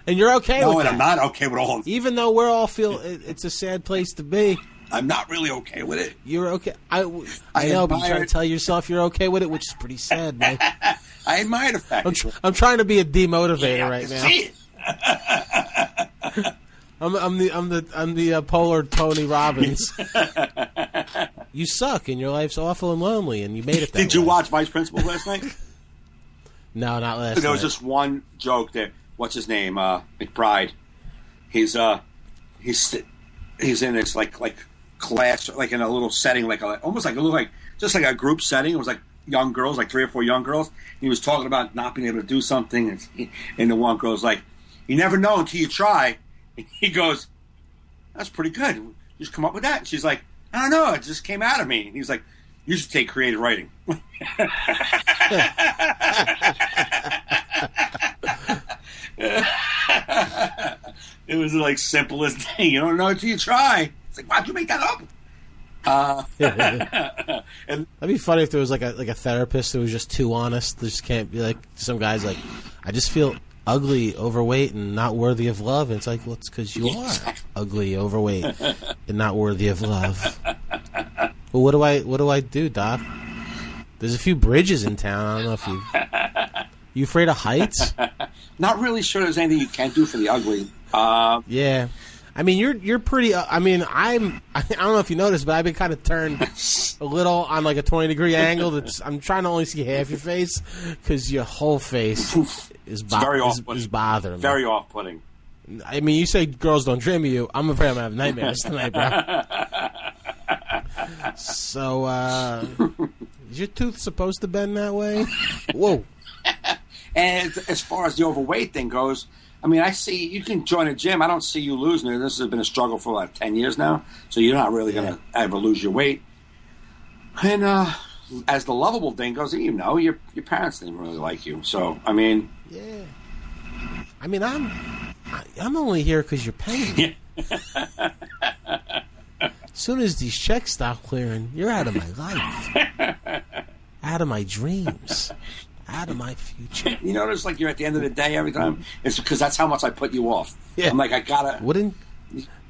B: and you're okay with that.
C: No, and I'm not okay with all of it.
B: Even though we're all feel it's a sad place to be.
C: I'm not really okay with it.
B: You're okay. I know, but you're trying to tell yourself you're okay with it, which is pretty sad, man.
C: I admire the fact.
B: I'm trying to be a demotivator right now.
C: See
B: it. I'm the polar Tony Robbins. You suck, and your life's awful and lonely, and you made it that
C: Did you watch Vice Principal last night?
B: No, not last night.
C: There was just one joke there. What's his name? McBride. He's in this like class, like in a little setting, almost like a little like just like a group setting. It was like young girls, like 3 or 4 young girls. He was talking about not being able to do something, and the one girl's like, "You never know until you try." And he goes, "That's pretty good. You just come up with that." And she's like, "I don't know. It just came out of me." And he's like, "You should take creative writing." It was like simplest thing. You don't know until you try. It's like, why'd you make that up?
B: And that'd be funny if there was like a therapist that was just too honest. There just can't be like some guys like, I just feel ugly, overweight, and not worthy of love. And it's like, well, it's because you are ugly, overweight, and not worthy of love. Well, what do I do, Doc? There's a few bridges in town. I don't know if you afraid of heights?
C: Not really sure there's anything you can't do for the ugly.
B: Yeah. I mean, you're pretty. I mean, I don't know if you noticed, but I've been kind of turned a little on like a 20-degree angle. I'm trying to only see half your face because your whole face is bothering me.
C: Very off-putting.
B: I mean, you say girls don't dream of you. I'm afraid I'm gonna have nightmares tonight, bro. So, is your tooth supposed to bend that way? Whoa.
C: And as far as the overweight thing goes, I mean, I see you can join a gym. I don't see you losing it. This has been a struggle for like 10 years now, so you're not really going to ever lose your weight. And as the lovable thing goes, you know, your parents didn't really like you. So, I mean...
B: Yeah. I mean, I'm only here because you're paying me. As soon as these checks stop clearing, you're out of my life. Out of my dreams. Out of my future.
C: You notice, like, you're at the end of the day every time? It's because that's how much I put you off.
B: Yeah.
C: I'm like, I gotta...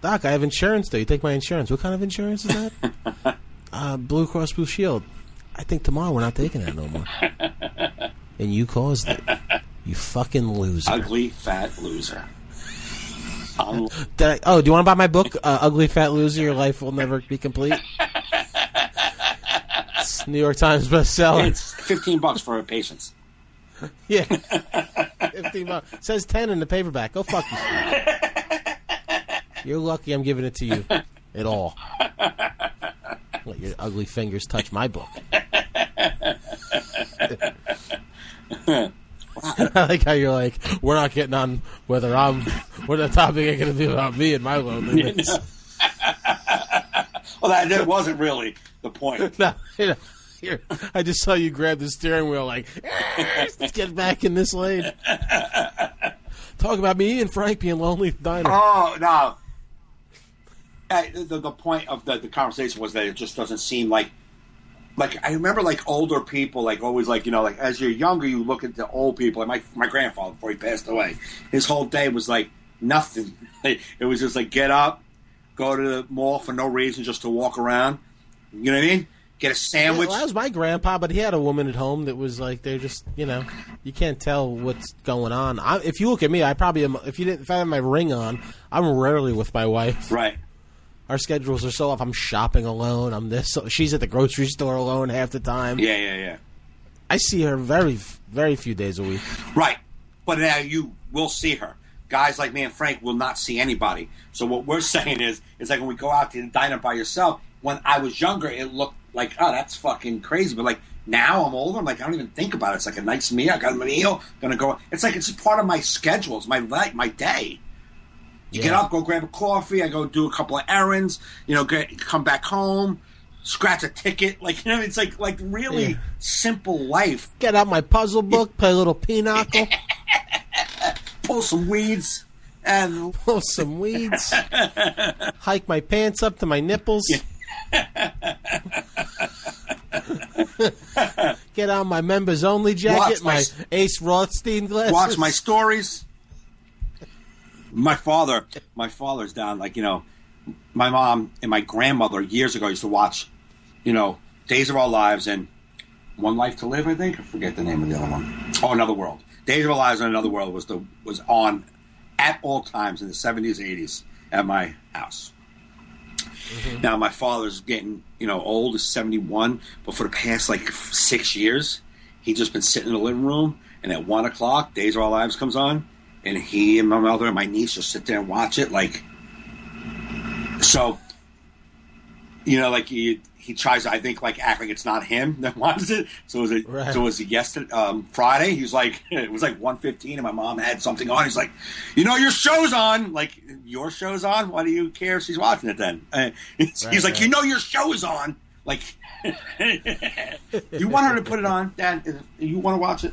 B: Doc, I have insurance, though. You take my insurance. What kind of insurance is that? Blue Cross Blue Shield. I think tomorrow we're not taking that no more. And you caused it. You fucking loser.
C: Ugly, fat loser.
B: Do you want to buy my book, Ugly, Fat Loser, Your Life Will Never Be Complete? It's New York Times bestseller.
C: It's $15 for patients.
B: Yeah. $15. It says 10 in the paperback. Go fuck yourself. You're lucky I'm giving it to you at all. Let your ugly fingers touch my book. I like how you're like, we're not getting on whether the topic ain't going to be about me and my loneliness.
C: Well, that wasn't really the point.
B: No, here, I just saw you grab the steering wheel like, let's get back in this lane. Talk about me and Frank being lonely at the diner.
C: Oh, no. The point of the conversation was that it just doesn't seem like I remember like older people like always like, you know, like as you're younger you look at the old people. Like my grandfather before he passed away, his whole day was like nothing. It was just like get up, go to the mall for no reason just to walk around. You know what I mean? Get a sandwich.
B: Yeah, well, that was my grandpa, but he had a woman at home that was like they're just, you know, you can't tell what's going on. If you look at me, I probably am. If I have my ring on, I'm rarely with my wife.
C: Right. Our
B: schedules are so off. I'm shopping alone. I'm this. So she's at the grocery store alone half the time.
C: Yeah.
B: I see her very, very few days a week.
C: Right. But now you will see her. Guys like me and Frank will not see anybody. So what we're saying is, it's like when we go out to the diner by yourself, when I was younger, it looked like, oh, that's fucking crazy. But like now I'm older, I'm like, I don't even think about it. It's like a nice meal. I got a meal. Gonna go. It's like it's part of my schedule. It's my day. You get up, go grab a coffee. I go do a couple of errands. You know, come back home, scratch a ticket. Like, you know, it's like really simple life.
B: Get out my puzzle book, play a little pinochle,
C: pull some weeds, and
B: hike my pants up to my nipples. Get on my members only jacket, my Ace Rothstein glasses.
C: Watch my stories. My father's down, like, you know, my mom and my grandmother years ago used to watch, you know, Days of Our Lives and One Life to Live, I think. I forget the name of the other one. Oh, Another World. Days of Our Lives and Another World was on at all times in the 70s, 80s at my house. Mm-hmm. Now, my father's getting, you know, old, is 71, but for the past, like, 6 years, he's just been sitting in the living room, and at 1 o'clock, Days of Our Lives comes on. And he and my mother and my niece just sit there and watch it, like. So, you know, like he tries to, I think, like act like it's not him that watches it. So was it? Right. So was it yesterday? Friday? He was like, it was like 1:15, and my mom had something on. He's like, you know, your show's on. Like, your show's on. Why do you care if she's watching it then? He's like, you know, your show is on. Like, you want her to put it on, Dad? You want to watch it?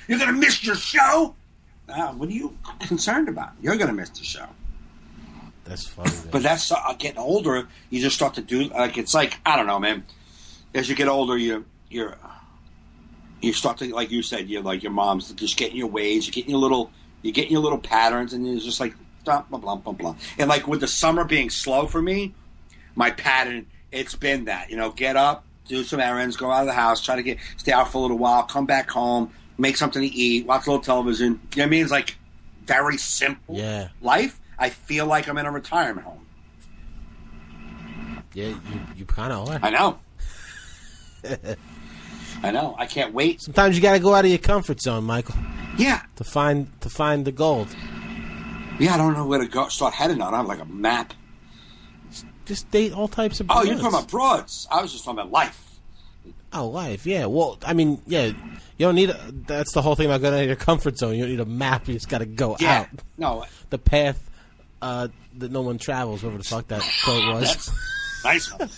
C: You're going to miss your show? What are you concerned about? You're going to miss the show.
B: That's funny. Man.
C: But that's getting older. You just start to do like it's like I don't know, man. As you get older, you start to, like you said, you're like your mom's just getting your ways. You're getting your little patterns, and you're just like blah blah blah blah blah. And like with the summer being slow for me, my pattern it's been that, you know, get up, do some errands, go out of the house, try to stay out for a little while, come back home, make something to eat, watch a little television. You know what I mean? It's like very simple
B: Yeah.
C: life, I feel like I'm in a retirement home.
B: Yeah, you kind of are.
C: I know. I know. I can't wait.
B: Sometimes you got to go out of your comfort zone, Michael,
C: Yeah.
B: to find the gold.
C: Yeah, I don't know where to go. Start heading on. I have like a map.
B: Just date all types of
C: Oh,
B: broads.
C: you're talking about broads. I was just talking about life.
B: Oh, life, yeah. Well, I mean, yeah, you don't need that's the whole thing about going out of your comfort zone. You don't need a map. You just got to go
C: Yeah.
B: out.
C: No.
B: The path that no one travels, whatever the fuck that quote was.
C: That's nice one.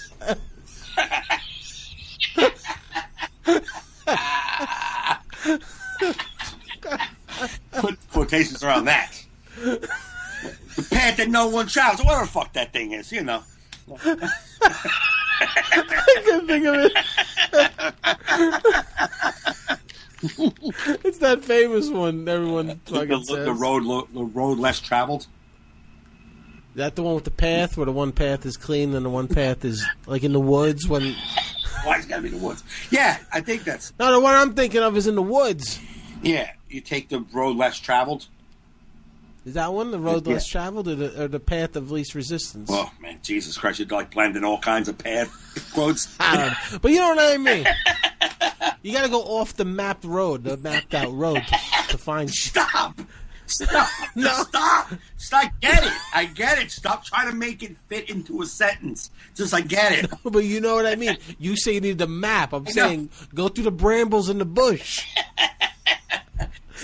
C: Put quotations around that. The path that no one travels. Whatever the fuck that thing is, you know.
B: I couldn't think of it. It's that famous one everyone fucking says.
C: The road less traveled.
B: Is that the one with the path, where the one path is clean and the one path is like in the woods? When
C: Why it's gotta be the woods? Yeah, I think that's.
B: no, the one I'm thinking of is in the woods.
C: Yeah, you take the road less traveled.
B: Is that one the road
C: Yeah.
B: less traveled, or the path of least resistance?
C: Oh man, Jesus Christ! You're like blending all kinds of path quotes.
B: I don't know. But you know what I mean. You got to go off the mapped road, the mapped out road, to find.
C: Stop!
B: No.
C: Stop! I get it. I get it. Stop trying to make it fit into a sentence. Just I get it.
B: But you know what I mean. You say you need the map. I'm
C: know.
B: saying go through the brambles in the bush.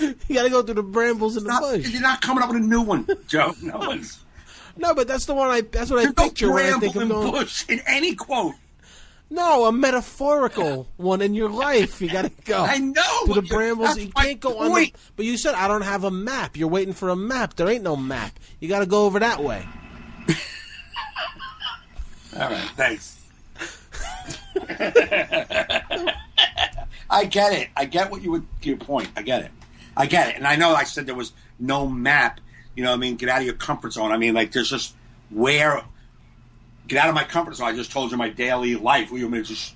B: You got to go through the brambles in the
C: Stop.
B: bush.
C: You're not coming up with a new one, Joe. No one's.
B: No, but that's the one that's what I
C: There's no
B: picture when I think
C: bramble
B: of
C: and
B: going.
C: bush in any quote.
B: No, a metaphorical one in your life. You got to go.
C: I know.
B: To the brambles.
C: That's
B: You
C: my
B: can't go on the.
C: point.
B: But you said I don't have a map. You're waiting for a map. There ain't no map. You got to go over that way.
C: All right, thanks. I get it. I get what you would. Your point. I get it. I get it. And I know I said there was no map. You know what I mean? Get out of your comfort zone. I mean, like, there's just where. Get out of my comfort zone. I just told you my daily life. You want me to just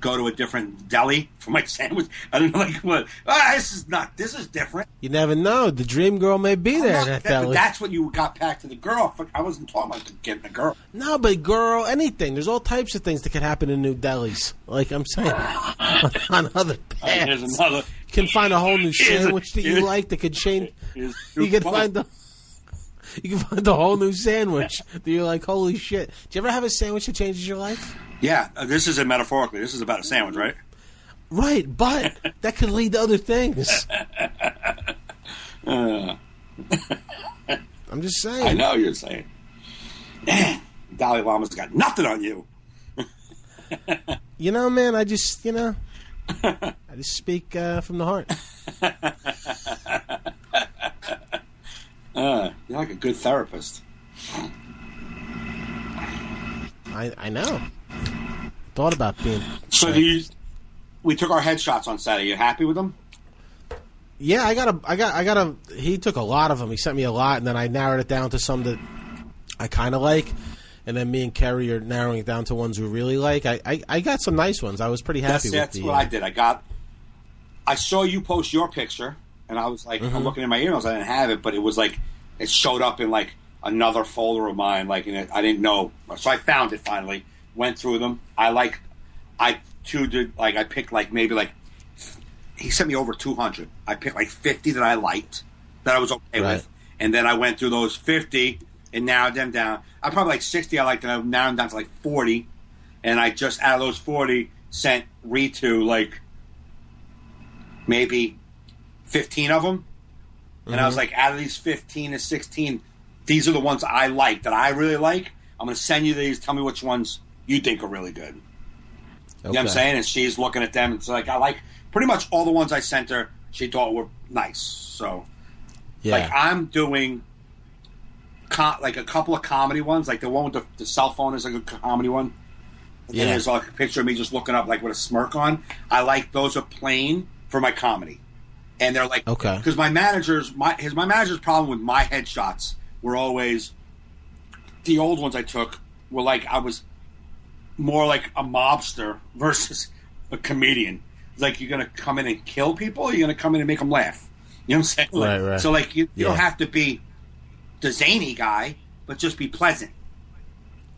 C: go to a different deli for my sandwich? I don't know, like, what? This is different.
B: You never know. The dream girl may be there. in that deli.
C: That's what you got back to the girl. I wasn't talking about getting a girl.
B: No, but girl, anything. There's all types of things that can happen in new delis. Like I'm saying, on other
C: Here's
B: paths.
C: another.
B: You can find a whole new
C: Here's a-
B: sandwich that you
C: here's-
B: like that could change.
C: Here's
B: You can
C: two
B: find the. You can find a whole new sandwich that you're like, holy shit. Do you ever have a sandwich that changes your life?
C: Yeah, this isn't metaphorically. This is about a sandwich, right?
B: Right, but that could lead to other things. I'm just saying.
C: I know you're saying. Man, Dalai Lama's got nothing on you.
B: You know, man, I just speak from the heart.
C: You're like a good therapist.
B: I know. Thought about being.
C: So we took our headshots on Saturday. You happy with them?
B: Yeah, I got a. He took a lot of them. He sent me a lot, and then I narrowed it down to some that I kind of like, and then me and Kerry are narrowing it down to ones we really like. I got some nice ones. I was pretty happy
C: That's
B: with the.
C: what I did. I saw you post your picture, and I was like, I'm looking at my emails. I didn't have it, but it was like it showed up in like another folder of mine. Like, I didn't know, so I found it finally. Went through them. I picked like maybe like. He sent me over 200. I picked like 50 that I liked, that I was okay
B: Right.
C: with, and then I went through those 50 and narrowed them down. I probably like 60 I liked, and I narrowed them down to like 40, and I just out of those 40 sent Ritu like maybe 15 of them, and I was like, out of these 15 to 16, these are the ones I like that I really like. I'm going to send you these. Tell me which ones you think are really good. You know what I'm saying? And she's looking at them, and it's like, I like pretty much all the ones I sent her. She thought were nice. So,
B: Yeah.
C: like, I'm doing like a couple of comedy ones. Like the one with the cell phone is like a comedy one. And then there's like a picture of me just looking up like with a smirk on. I like those are plain for my comedy, and they're like,
B: Okay.
C: because my manager's problem with my headshots were always the old ones I took were like I was more like a mobster versus a comedian. It's like, you're going to come in and kill people, or you're going to come in and make them laugh? You know what I'm saying? Like,
B: Right.
C: So like you
B: Yeah.
C: don't have to be the zany guy, but just be pleasant.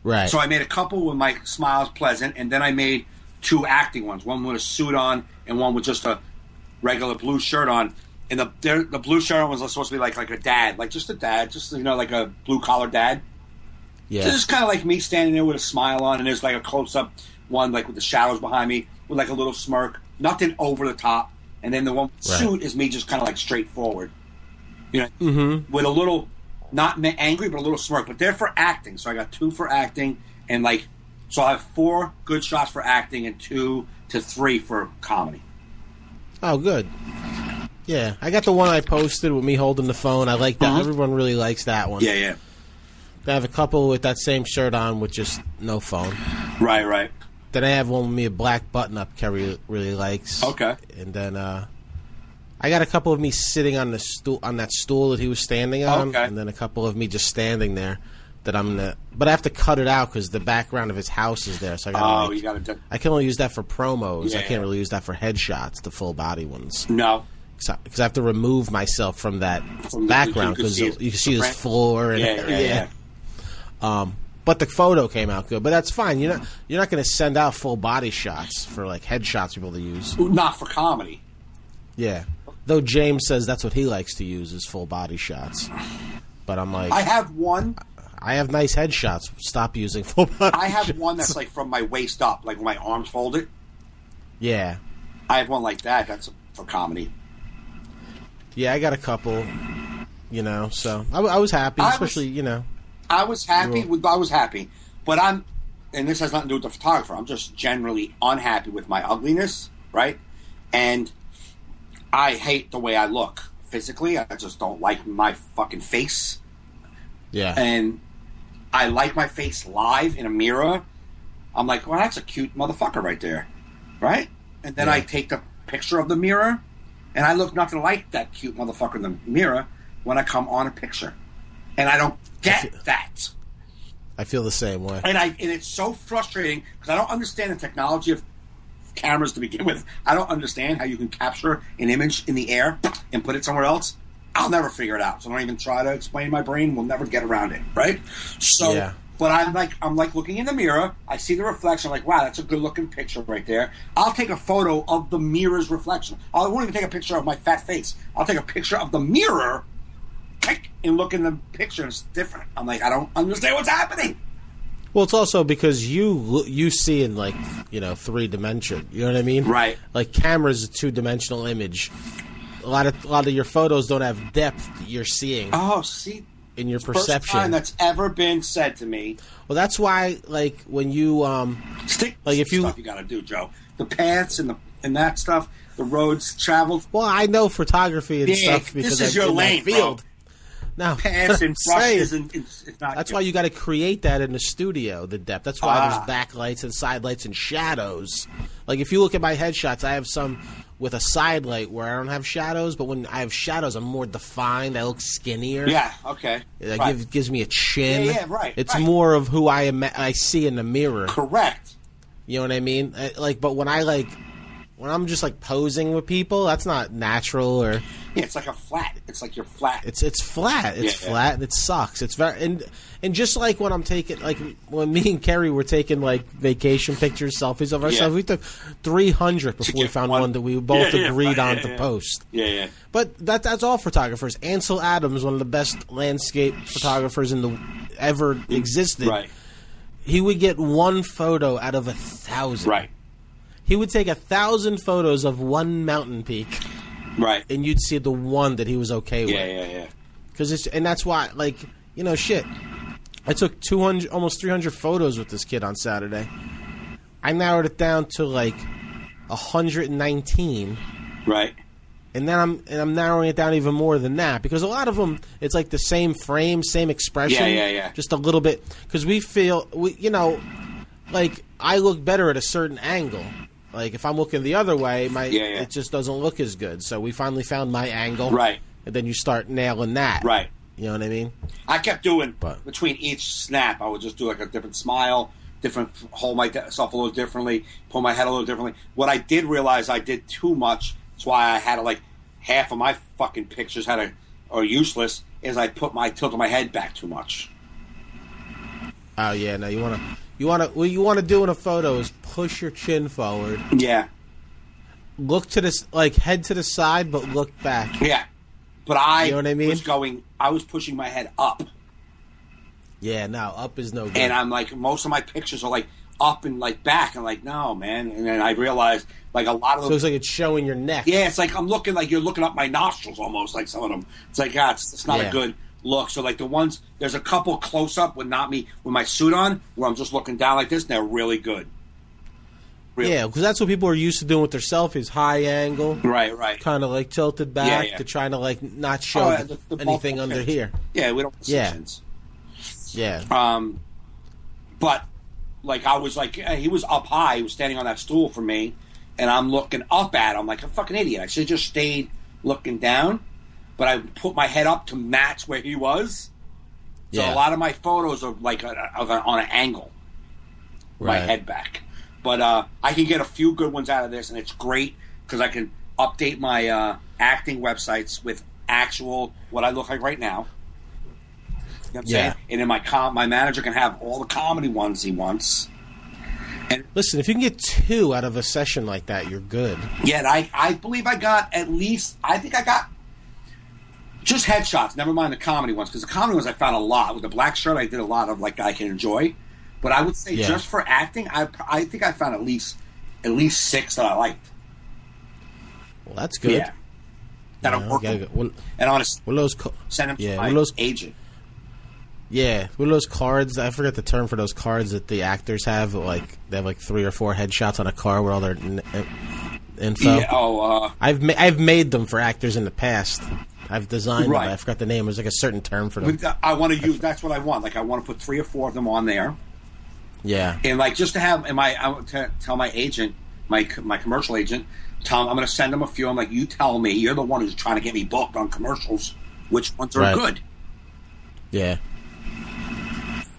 B: Right.
C: So I made a couple with my smiles pleasant, and then I made 2 acting ones. One with a suit on, and one with just a regular blue shirt on. And the blue shirt on was supposed to be like a dad, like just a dad, just like a blue collar dad.
B: yeah.
C: So it's kind of like me standing there with a smile on, and there's like a close up one, like with the shadows behind me, with like a little smirk, nothing over the top. And then the one with suit is me just kind of like straightforward, you know, with a little not angry, but a little smirk. But they're for acting, so I got 2 for acting, and like so I have 4 good shots for acting and 2 to 3 for comedy.
B: Oh, good. Yeah, I got the one I posted with me holding the phone. I like that. Everyone really likes that one.
C: Yeah.
B: I have a couple with that same shirt on with just no phone.
C: Right.
B: Then I have one with me a black button-up Kerry really likes.
C: Okay.
B: And then I got a couple of me sitting on the stool on that stool that he was standing on,
C: Okay.
B: and then a couple of me just standing there. That I'm gonna, but I have to cut it out because the background of his house is there. So I gotta,
C: You got to.
B: I can only use that for promos. I
C: Yeah.
B: can't really use that for headshots, the full body ones.
C: No.
B: Because I have to remove myself from that
C: From the-
B: background
C: you can
B: because
C: see
B: you
C: it.
B: can see his
C: Right.
B: floor and
C: Yeah.
B: But the photo came out good. But that's fine. You're not going to send out full body shots for like headshots people to use.
C: Not for comedy.
B: Yeah. Though James says that's what he likes to use is full body shots. But I'm like,
C: I have one.
B: I have nice headshots. Stop using full body.
C: I have
B: shots.
C: one that's like from my waist up, like when my arms folded.
B: Yeah.
C: I have one like that. That's for comedy.
B: Yeah, I got a couple. You know, so I was happy, especially you know.
C: I was happy. But and this has nothing to do with the photographer. I'm just generally unhappy with my ugliness, right? And I hate the way I look physically. I just don't like my fucking face.
B: Yeah.
C: And I like my face live in a mirror. I'm like, well, that's a cute motherfucker right there, right? And then
B: Yeah.
C: I take the picture of the mirror, and I look nothing like that cute motherfucker in the mirror when I come on a picture. And I don't get that.
B: I feel the same way.
C: And it's so frustrating because I don't understand the technology of cameras to begin with. I don't understand how you can capture an image in the air and put it somewhere else. I'll never figure it out. So don't even try to explain my brain. We'll never get around it, right? So,
B: Yeah.
C: but I'm like looking in the mirror. I see the reflection. I'm like, wow, that's a good looking picture right there. I'll take a photo of the mirror's reflection. I won't even take a picture of my fat face. I'll take a picture of the mirror and look in the picture. It's different. I'm like, I don't understand what's happening.
B: Well, it's also because you see in like 3-dimension. You know what I mean?
C: Right.
B: Like camera's a 2-dimensional image. A lot of your photos don't have depth that you're seeing
C: Oh, see,
B: in your
C: first
B: perception.
C: time that's ever been said to me.
B: Well, that's why like when you
C: Stick
B: Like, if you-
C: stuff you got to do, Joe. The paths and that stuff, the roads traveled,
B: well, I know photography and
C: Yeah,
B: stuff because
C: this is
B: I'm
C: your
B: in
C: lane,
B: that field. No,
C: paths and
B: I'm saying,
C: brushes, and it's not.
B: that's why you got to create that in the studio, the depth. That's why
C: Ah.
B: there's backlights and side lights and shadows. Like if you look at my headshots, I have some with a side light where I don't have shadows, but when I have shadows, I'm more defined. I look skinnier.
C: Yeah. Okay.
B: It
C: Right.
B: gives me a chin.
C: Yeah, right,
B: It's
C: right.
B: more of who I see in the mirror.
C: Correct.
B: You know what I mean? But when I'm just like posing with people, that's not natural or
C: Yeah, it's like a flat. It's like you're flat.
B: it's flat. It's
C: Yeah,
B: flat and it sucks. It's very and just like when I'm taking like when me and Kerry were taking like vacation pictures, selfies of ourselves,
C: Yeah.
B: we took 300 before we
C: get
B: found
C: one.
B: one that we both
C: Yeah, yeah,
B: agreed
C: right,
B: on
C: yeah,
B: to
C: yeah.
B: post.
C: Yeah.
B: But that's all photographers. Ansel Adams, one of the best landscape photographers in the ever existed.
C: Right.
B: He would get one photo out of 1,000.
C: Right.
B: He would take 1,000 photos of one mountain peak,
C: Right.
B: and you'd see the one that he was okay with.
C: Yeah.
B: And that's why, like, shit. I took 200, almost 300 photos with this kid on Saturday. I narrowed it down to like 119,
C: Right.
B: and then I'm narrowing it down even more than that because a lot of them it's like the same frame, same expression,
C: Yeah.
B: just a little bit because we feel like I look better at a certain angle. Like if I'm looking the other way,
C: Yeah.
B: it just doesn't look as good. So we finally found my angle,
C: Right.
B: And then you start nailing that,
C: Right.
B: You know what I mean?
C: I kept doing
B: But-
C: between each snap. I would just do like a different smile, hold myself a little differently, pull my head a little differently. What I did realize I did too much. That's why I had to like half of my fucking pictures are useless is I tilted my head back too much.
B: Oh yeah, no, what you wanna do in a photo is push your chin forward.
C: Yeah.
B: Look to this, like head to the side, but look back.
C: Yeah. But I,
B: you know what I mean?
C: I was pushing my head up.
B: Yeah, no, up is no good.
C: And I'm like, most of my pictures are like up and like back. I'm like, no, man. And then I realized like a lot of them.
B: So it's like it's showing your neck.
C: Yeah, it's like I'm looking like you're looking up my nostrils almost, like some of them. It's like, it's not a good look. So like the ones, there's a couple close up with not me, with my suit on, where I'm just looking down like this, and they're really good. Really.
B: Yeah, because that's what people are used to doing with their selfies, high angle.
C: Right.
B: Kind of like tilted back to trying to like not show anything under here.
C: Yeah, we don't want sections.
B: Yeah.
C: But like I was like, he was up high, he was standing on that stool for me, and I'm looking up at him like a fucking idiot. I should have just stayed looking down, but I put my head up to match where he was. So a lot of my photos are like on an angle, my head back. But I can get a few good ones out of this, and it's great because I can update my acting websites with actual what I look like right now. You know what I'm saying? And then my manager can have all the comedy ones he wants. And
B: listen, if you can get 2 out of a session like that, you're good.
C: Yeah, I believe I got at least, I think I got just headshots, never mind the comedy ones, because the comedy ones I found a lot. With the black shirt, I did a lot of like I can enjoy. But I would say just for acting, I think I found at least 6 that I liked.
B: Well, that's good.
C: Yeah. That I'm working. And I want to send them to my agent.
B: Yeah, what are those cards? I forget the term for those cards that the actors have. Like they have like 3 or 4 headshots on a card with all their info.
C: Yeah,
B: I've made them for actors in the past. I've designed them. I forgot the name. There's like a certain term for them.
C: I want to use. That's what I want. Like I want to put 3 or 4 of them on there.
B: Yeah. And
C: like just to have, to tell my agent, my commercial agent, Tom, I'm going to send him a few. I'm like, you tell me. You're the one who's trying to get me booked on commercials. Which ones are good?
B: Yeah.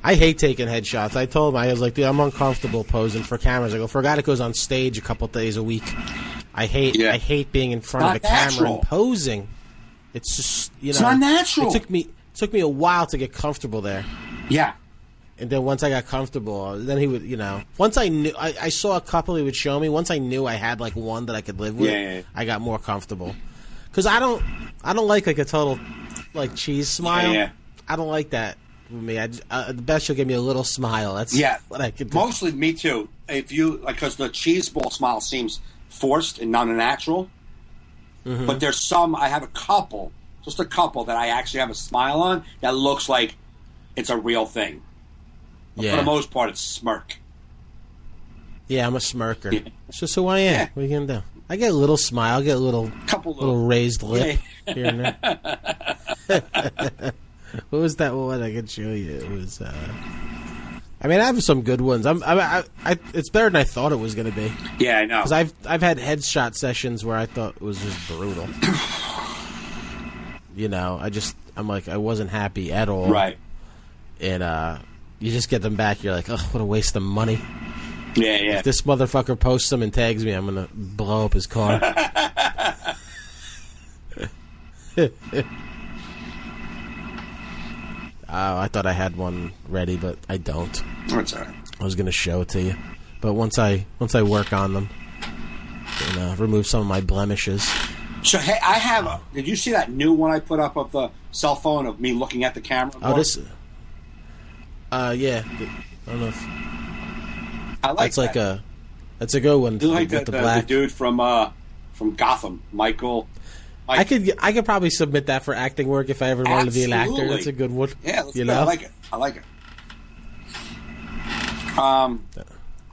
B: I hate taking headshots. I told him, I was like, dude, I'm uncomfortable posing for cameras. I go, for a guy that goes on stage a couple days a week, I hate being in front of a camera and posing. It's just,
C: it's not natural.
B: It took me a while to get comfortable there.
C: Yeah.
B: And then once I got comfortable, then he would, once I knew, I saw a couple he would show me. Once I knew I had like one that I could live with, I got more comfortable. Because I don't like a total like cheese smile.
C: Yeah.
B: I don't like that. Me, the best you'll give me a little smile. That's what I can do.
C: Mostly me too. If you because the cheese ball smile seems forced and not natural. Mm-hmm. But there's some. I have just a couple that I actually have a smile on that looks like it's a real thing. But for the most part, it's smirk.
B: Yeah, I'm a smirker. Yeah. It's just who I am. Yeah. What are you gonna do? I get a little smile. I get a little raised lip here and there. What was that one I could show you? It was. I mean, I have some good ones. It's better than I thought it was going to be.
C: Yeah, I know.
B: Because I've had headshot sessions where I thought it was just brutal. I'm like I wasn't happy at all.
C: Right.
B: And you just get them back. You're like, oh, what a waste of money.
C: Yeah.
B: If this motherfucker posts them and tags me, I'm gonna blow up his car. I thought I had one ready, but I don't.
C: That's all right.
B: I was going to show it to you, but once I work on them and remove some of my blemishes.
C: So hey, I have. Did you see that new one I put up of the cell phone of me looking at the camera?
B: Oh, this. Yeah. I don't know if.
C: I like.
B: That's a good one.
C: Do you like the black dude from Gotham, Michael?
B: I could probably submit that for acting work if I ever wanted to be an actor. That's a good one.
C: Yeah, let's go. I like it.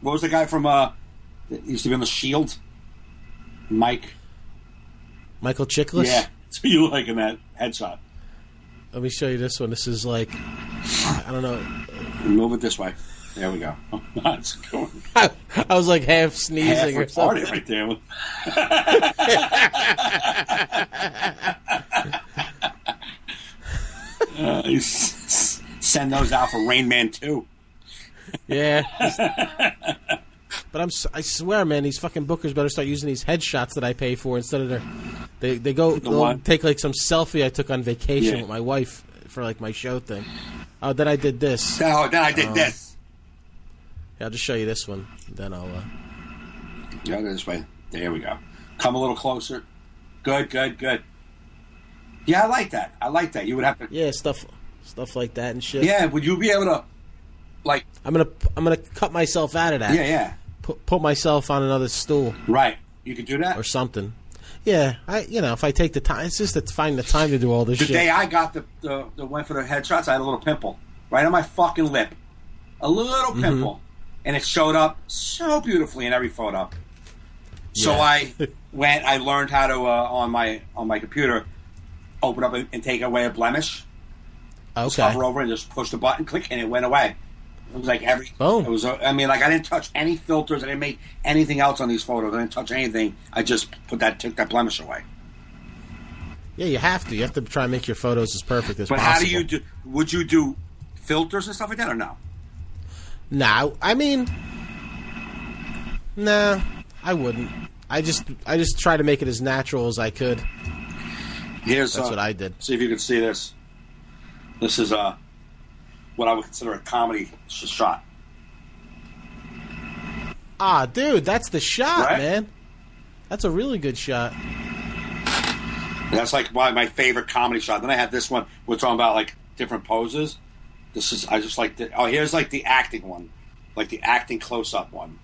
C: What was the guy from that used to be on The Shield? Michael
B: Chiklis?
C: Yeah. So you like in that headshot.
B: Let me show you this one. This is like I don't know.
C: Move it this way. There we go. That's cool.
B: I was like half sneezing or something.
C: Right there. Send those out for Rain Man 2.
B: Yeah. But I swear, man, these fucking bookers better start using these headshots that I pay for instead of They they'll
C: one?
B: take like some selfie I took on vacation
C: Yeah.
B: with my wife for like my show thing. Oh, then I did this.
C: Oh, then I did this.
B: Yeah, I'll just show you this one. Then I'll.
C: Yeah, this way. There we go. Come a little closer. Good. Yeah, I like that. You would have to.
B: Yeah, stuff like that and shit.
C: Yeah, would you be able to, like?
B: I'm gonna cut myself out of that.
C: Yeah.
B: Put myself on another stool
C: Right. You could do that.
B: or something. Yeah, if I take the time, it's just to find the time to do all this
C: The
B: shit.
C: day I got the went for the headshots, I had a little pimple right on my fucking lip, a little pimple, and it showed up so beautifully in every photo. So
B: Yeah.
C: I learned how to on my computer open up and take away a blemish. Just
B: Okay.
C: hover over and just push the button, click, and it went away. It was like
B: Boom.
C: It was. I didn't touch any filters. I didn't make anything else on these photos. I didn't touch anything. I just took that blemish away.
B: Yeah, you have to. You have to try and make your photos as perfect as
C: But
B: possible.
C: how do you do? Would you do filters and stuff like that, or no?
B: Nah, nah, I wouldn't. I just try to make it as natural as I could.
C: Here's
B: That's what I did.
C: See if you can see this. This is what I would consider a comedy shot.
B: Ah, dude, that's the shot,
C: Right?
B: man. That's a really good shot.
C: That's like my favorite comedy shot. Then I had this one. We're talking about like different poses. This is I just like the. Oh, here's like the acting one, like the acting close up one.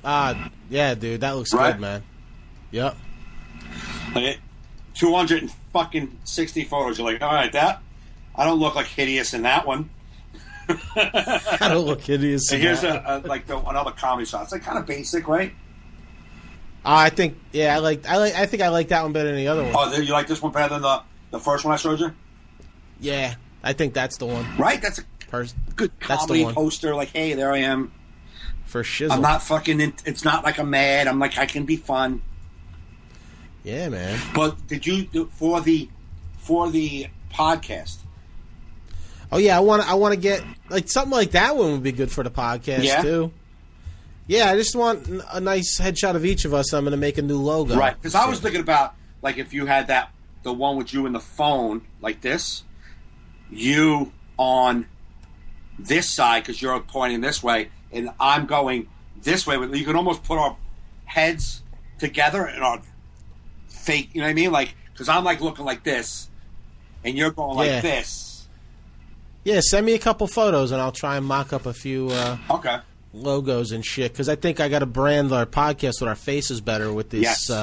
B: Ah, yeah, dude, that looks
C: Right?
B: good, man. Yep.
C: Like 260 photos. You're like, all right, I don't look like hideous in that one.
B: I don't look hideous.
C: And
B: in
C: here's
B: that.
C: another comedy shot. It's like kind of basic, right?
B: I think, yeah, I think I like that one better than the other one.
C: Oh, you like this one better than the first one I showed you?
B: Yeah, I think that's the one.
C: Right? That's a good
B: That's the
C: comedy
B: one.
C: poster. Like, hey, there I am.
B: For shizzle.
C: I'm not fucking. It's not like I'm mad. I'm like I can be fun.
B: Yeah, man.
C: But did you do for the podcast?
B: Oh yeah, I want to get like something like that one would be good for the podcast
C: Yeah?
B: too. Yeah, I just want a nice headshot of each of us. I'm going to make a new logo.
C: Right? Because I was thinking about like if you had the one with you in the phone like this, you on this side because you're pointing this way, and I'm going this way. You can almost put our heads together and our fake. You know what I mean? Like because I'm like looking like this, and you're going
B: Yeah.
C: like this.
B: Yeah, send me a couple photos and I'll try and mock up a few
C: Okay.
B: logos and shit. Because I think I got to brand our podcast with our faces better with this.
C: Yes.
B: You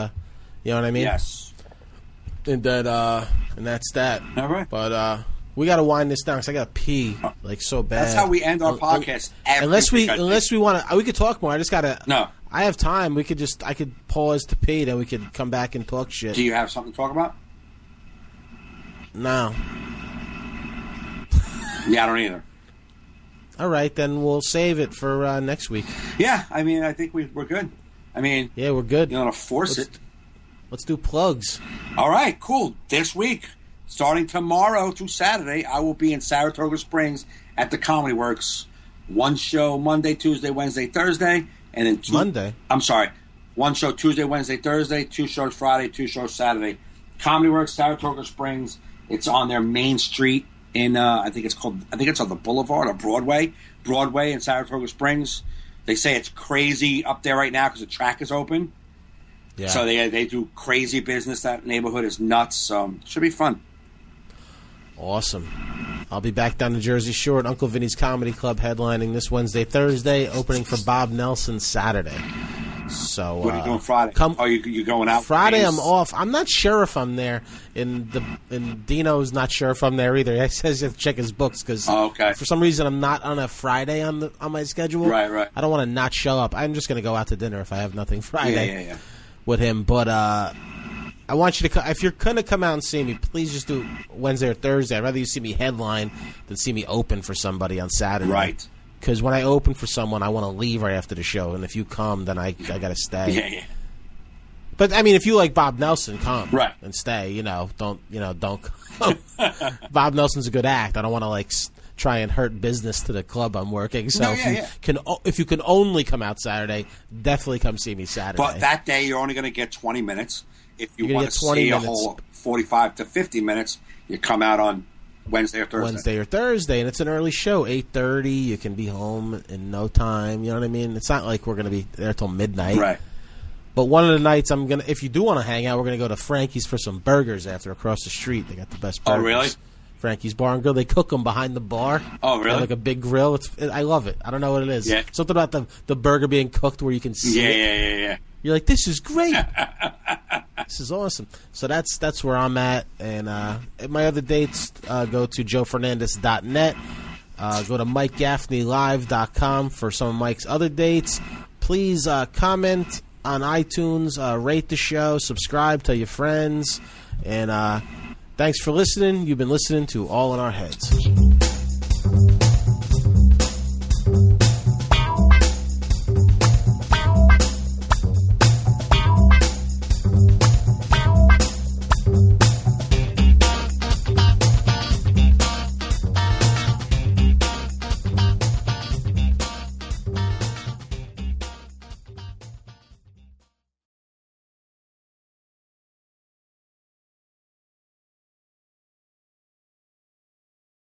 B: know what I mean?
C: Yes.
B: And that's that.
C: All right.
B: But we got to wind this down because I got to pee like so bad.
C: That's how we end our podcast.
B: Unless we
C: Every-
B: want to, we could talk more. I just gotta.
C: No.
B: I have time. I could pause to pee, then we could come back and talk shit.
C: Do you have something to talk about?
B: No.
C: Yeah, I don't either.
B: All right, then we'll save it for next week.
C: Yeah, I mean, I think we're good. I mean,
B: Yeah, we're good.
C: you don't want to force it.
B: Let's do plugs.
C: All right, cool. This week, starting tomorrow through Saturday, I will be in Saratoga Springs at the Comedy Works. One show Monday, Tuesday, Wednesday, Thursday, and then
B: Monday?
C: I'm sorry. One show Tuesday, Wednesday, Thursday, 2 shows Friday, 2 shows Saturday. Comedy Works, Saratoga Springs. It's on their main street in I think it's on the Boulevard or Broadway in Saratoga Springs. They say it's crazy up there right now because the track is open.
B: Yeah.
C: So they do crazy business. That neighborhood is nuts. So it should be fun.
B: Awesome. I'll be back down to Jersey Shore at Uncle Vinny's Comedy Club headlining this Wednesday, Thursday, opening for Bob Nelson Saturday. So
C: What are you doing Friday? You going out?
B: Friday
C: Games?
B: I'm off. I'm not sure if I'm there. And Dino's not sure if I'm there either. He says you have to check his books because
C: okay.
B: for some reason I'm not on a Friday on my schedule.
C: Right.
B: I don't want to not show up. I'm just going to go out to dinner if I have nothing Friday
C: Yeah.
B: with him. But I want you to, if you're going to come out and see me, please just do Wednesday or Thursday. I'd rather you see me headline than see me open for somebody on Saturday.
C: Right.
B: Because when I open for someone, I want to leave right after the show. And if you come, then I got to stay.
C: Yeah.
B: But, I mean, if you like Bob Nelson, come.
C: Right.
B: And stay. Don't come. Bob Nelson's a good act. I don't want to, try and hurt business to the club I'm working. So
C: No, yeah.
B: if you can only come out Saturday, definitely come see me Saturday.
C: But that day, you're only going to get 20 minutes. If you
B: You're gonna
C: want
B: get
C: to
B: 20
C: see a
B: minutes.
C: whole 45 to 50 minutes, you come out on Wednesday or Thursday.
B: Wednesday or Thursday, and it's an early show, 8:30. You can be home in no time. You know what I mean? It's not like we're going to be there till midnight.
C: Right.
B: But one of the nights if you do want to hang out, we're going to go to Frankie's for some burgers after across the street. They got the best burgers.
C: Oh, really?
B: Frankie's Bar and Grill. They cook them behind the bar.
C: Oh,
B: They
C: really?
B: have like a big grill. I love it. I don't know what it is.
C: Yeah.
B: Something about the burger being cooked where you can see it.
C: Yeah.
B: You're like, this is great. This is awesome. So that's where I'm at. And my other dates, go to joefernandez.net. Go to MikeGaffneyLive.com for some of Mike's other dates. Please comment on iTunes, rate the show, subscribe, tell your friends. And thanks for listening. You've been listening to All in Our Heads.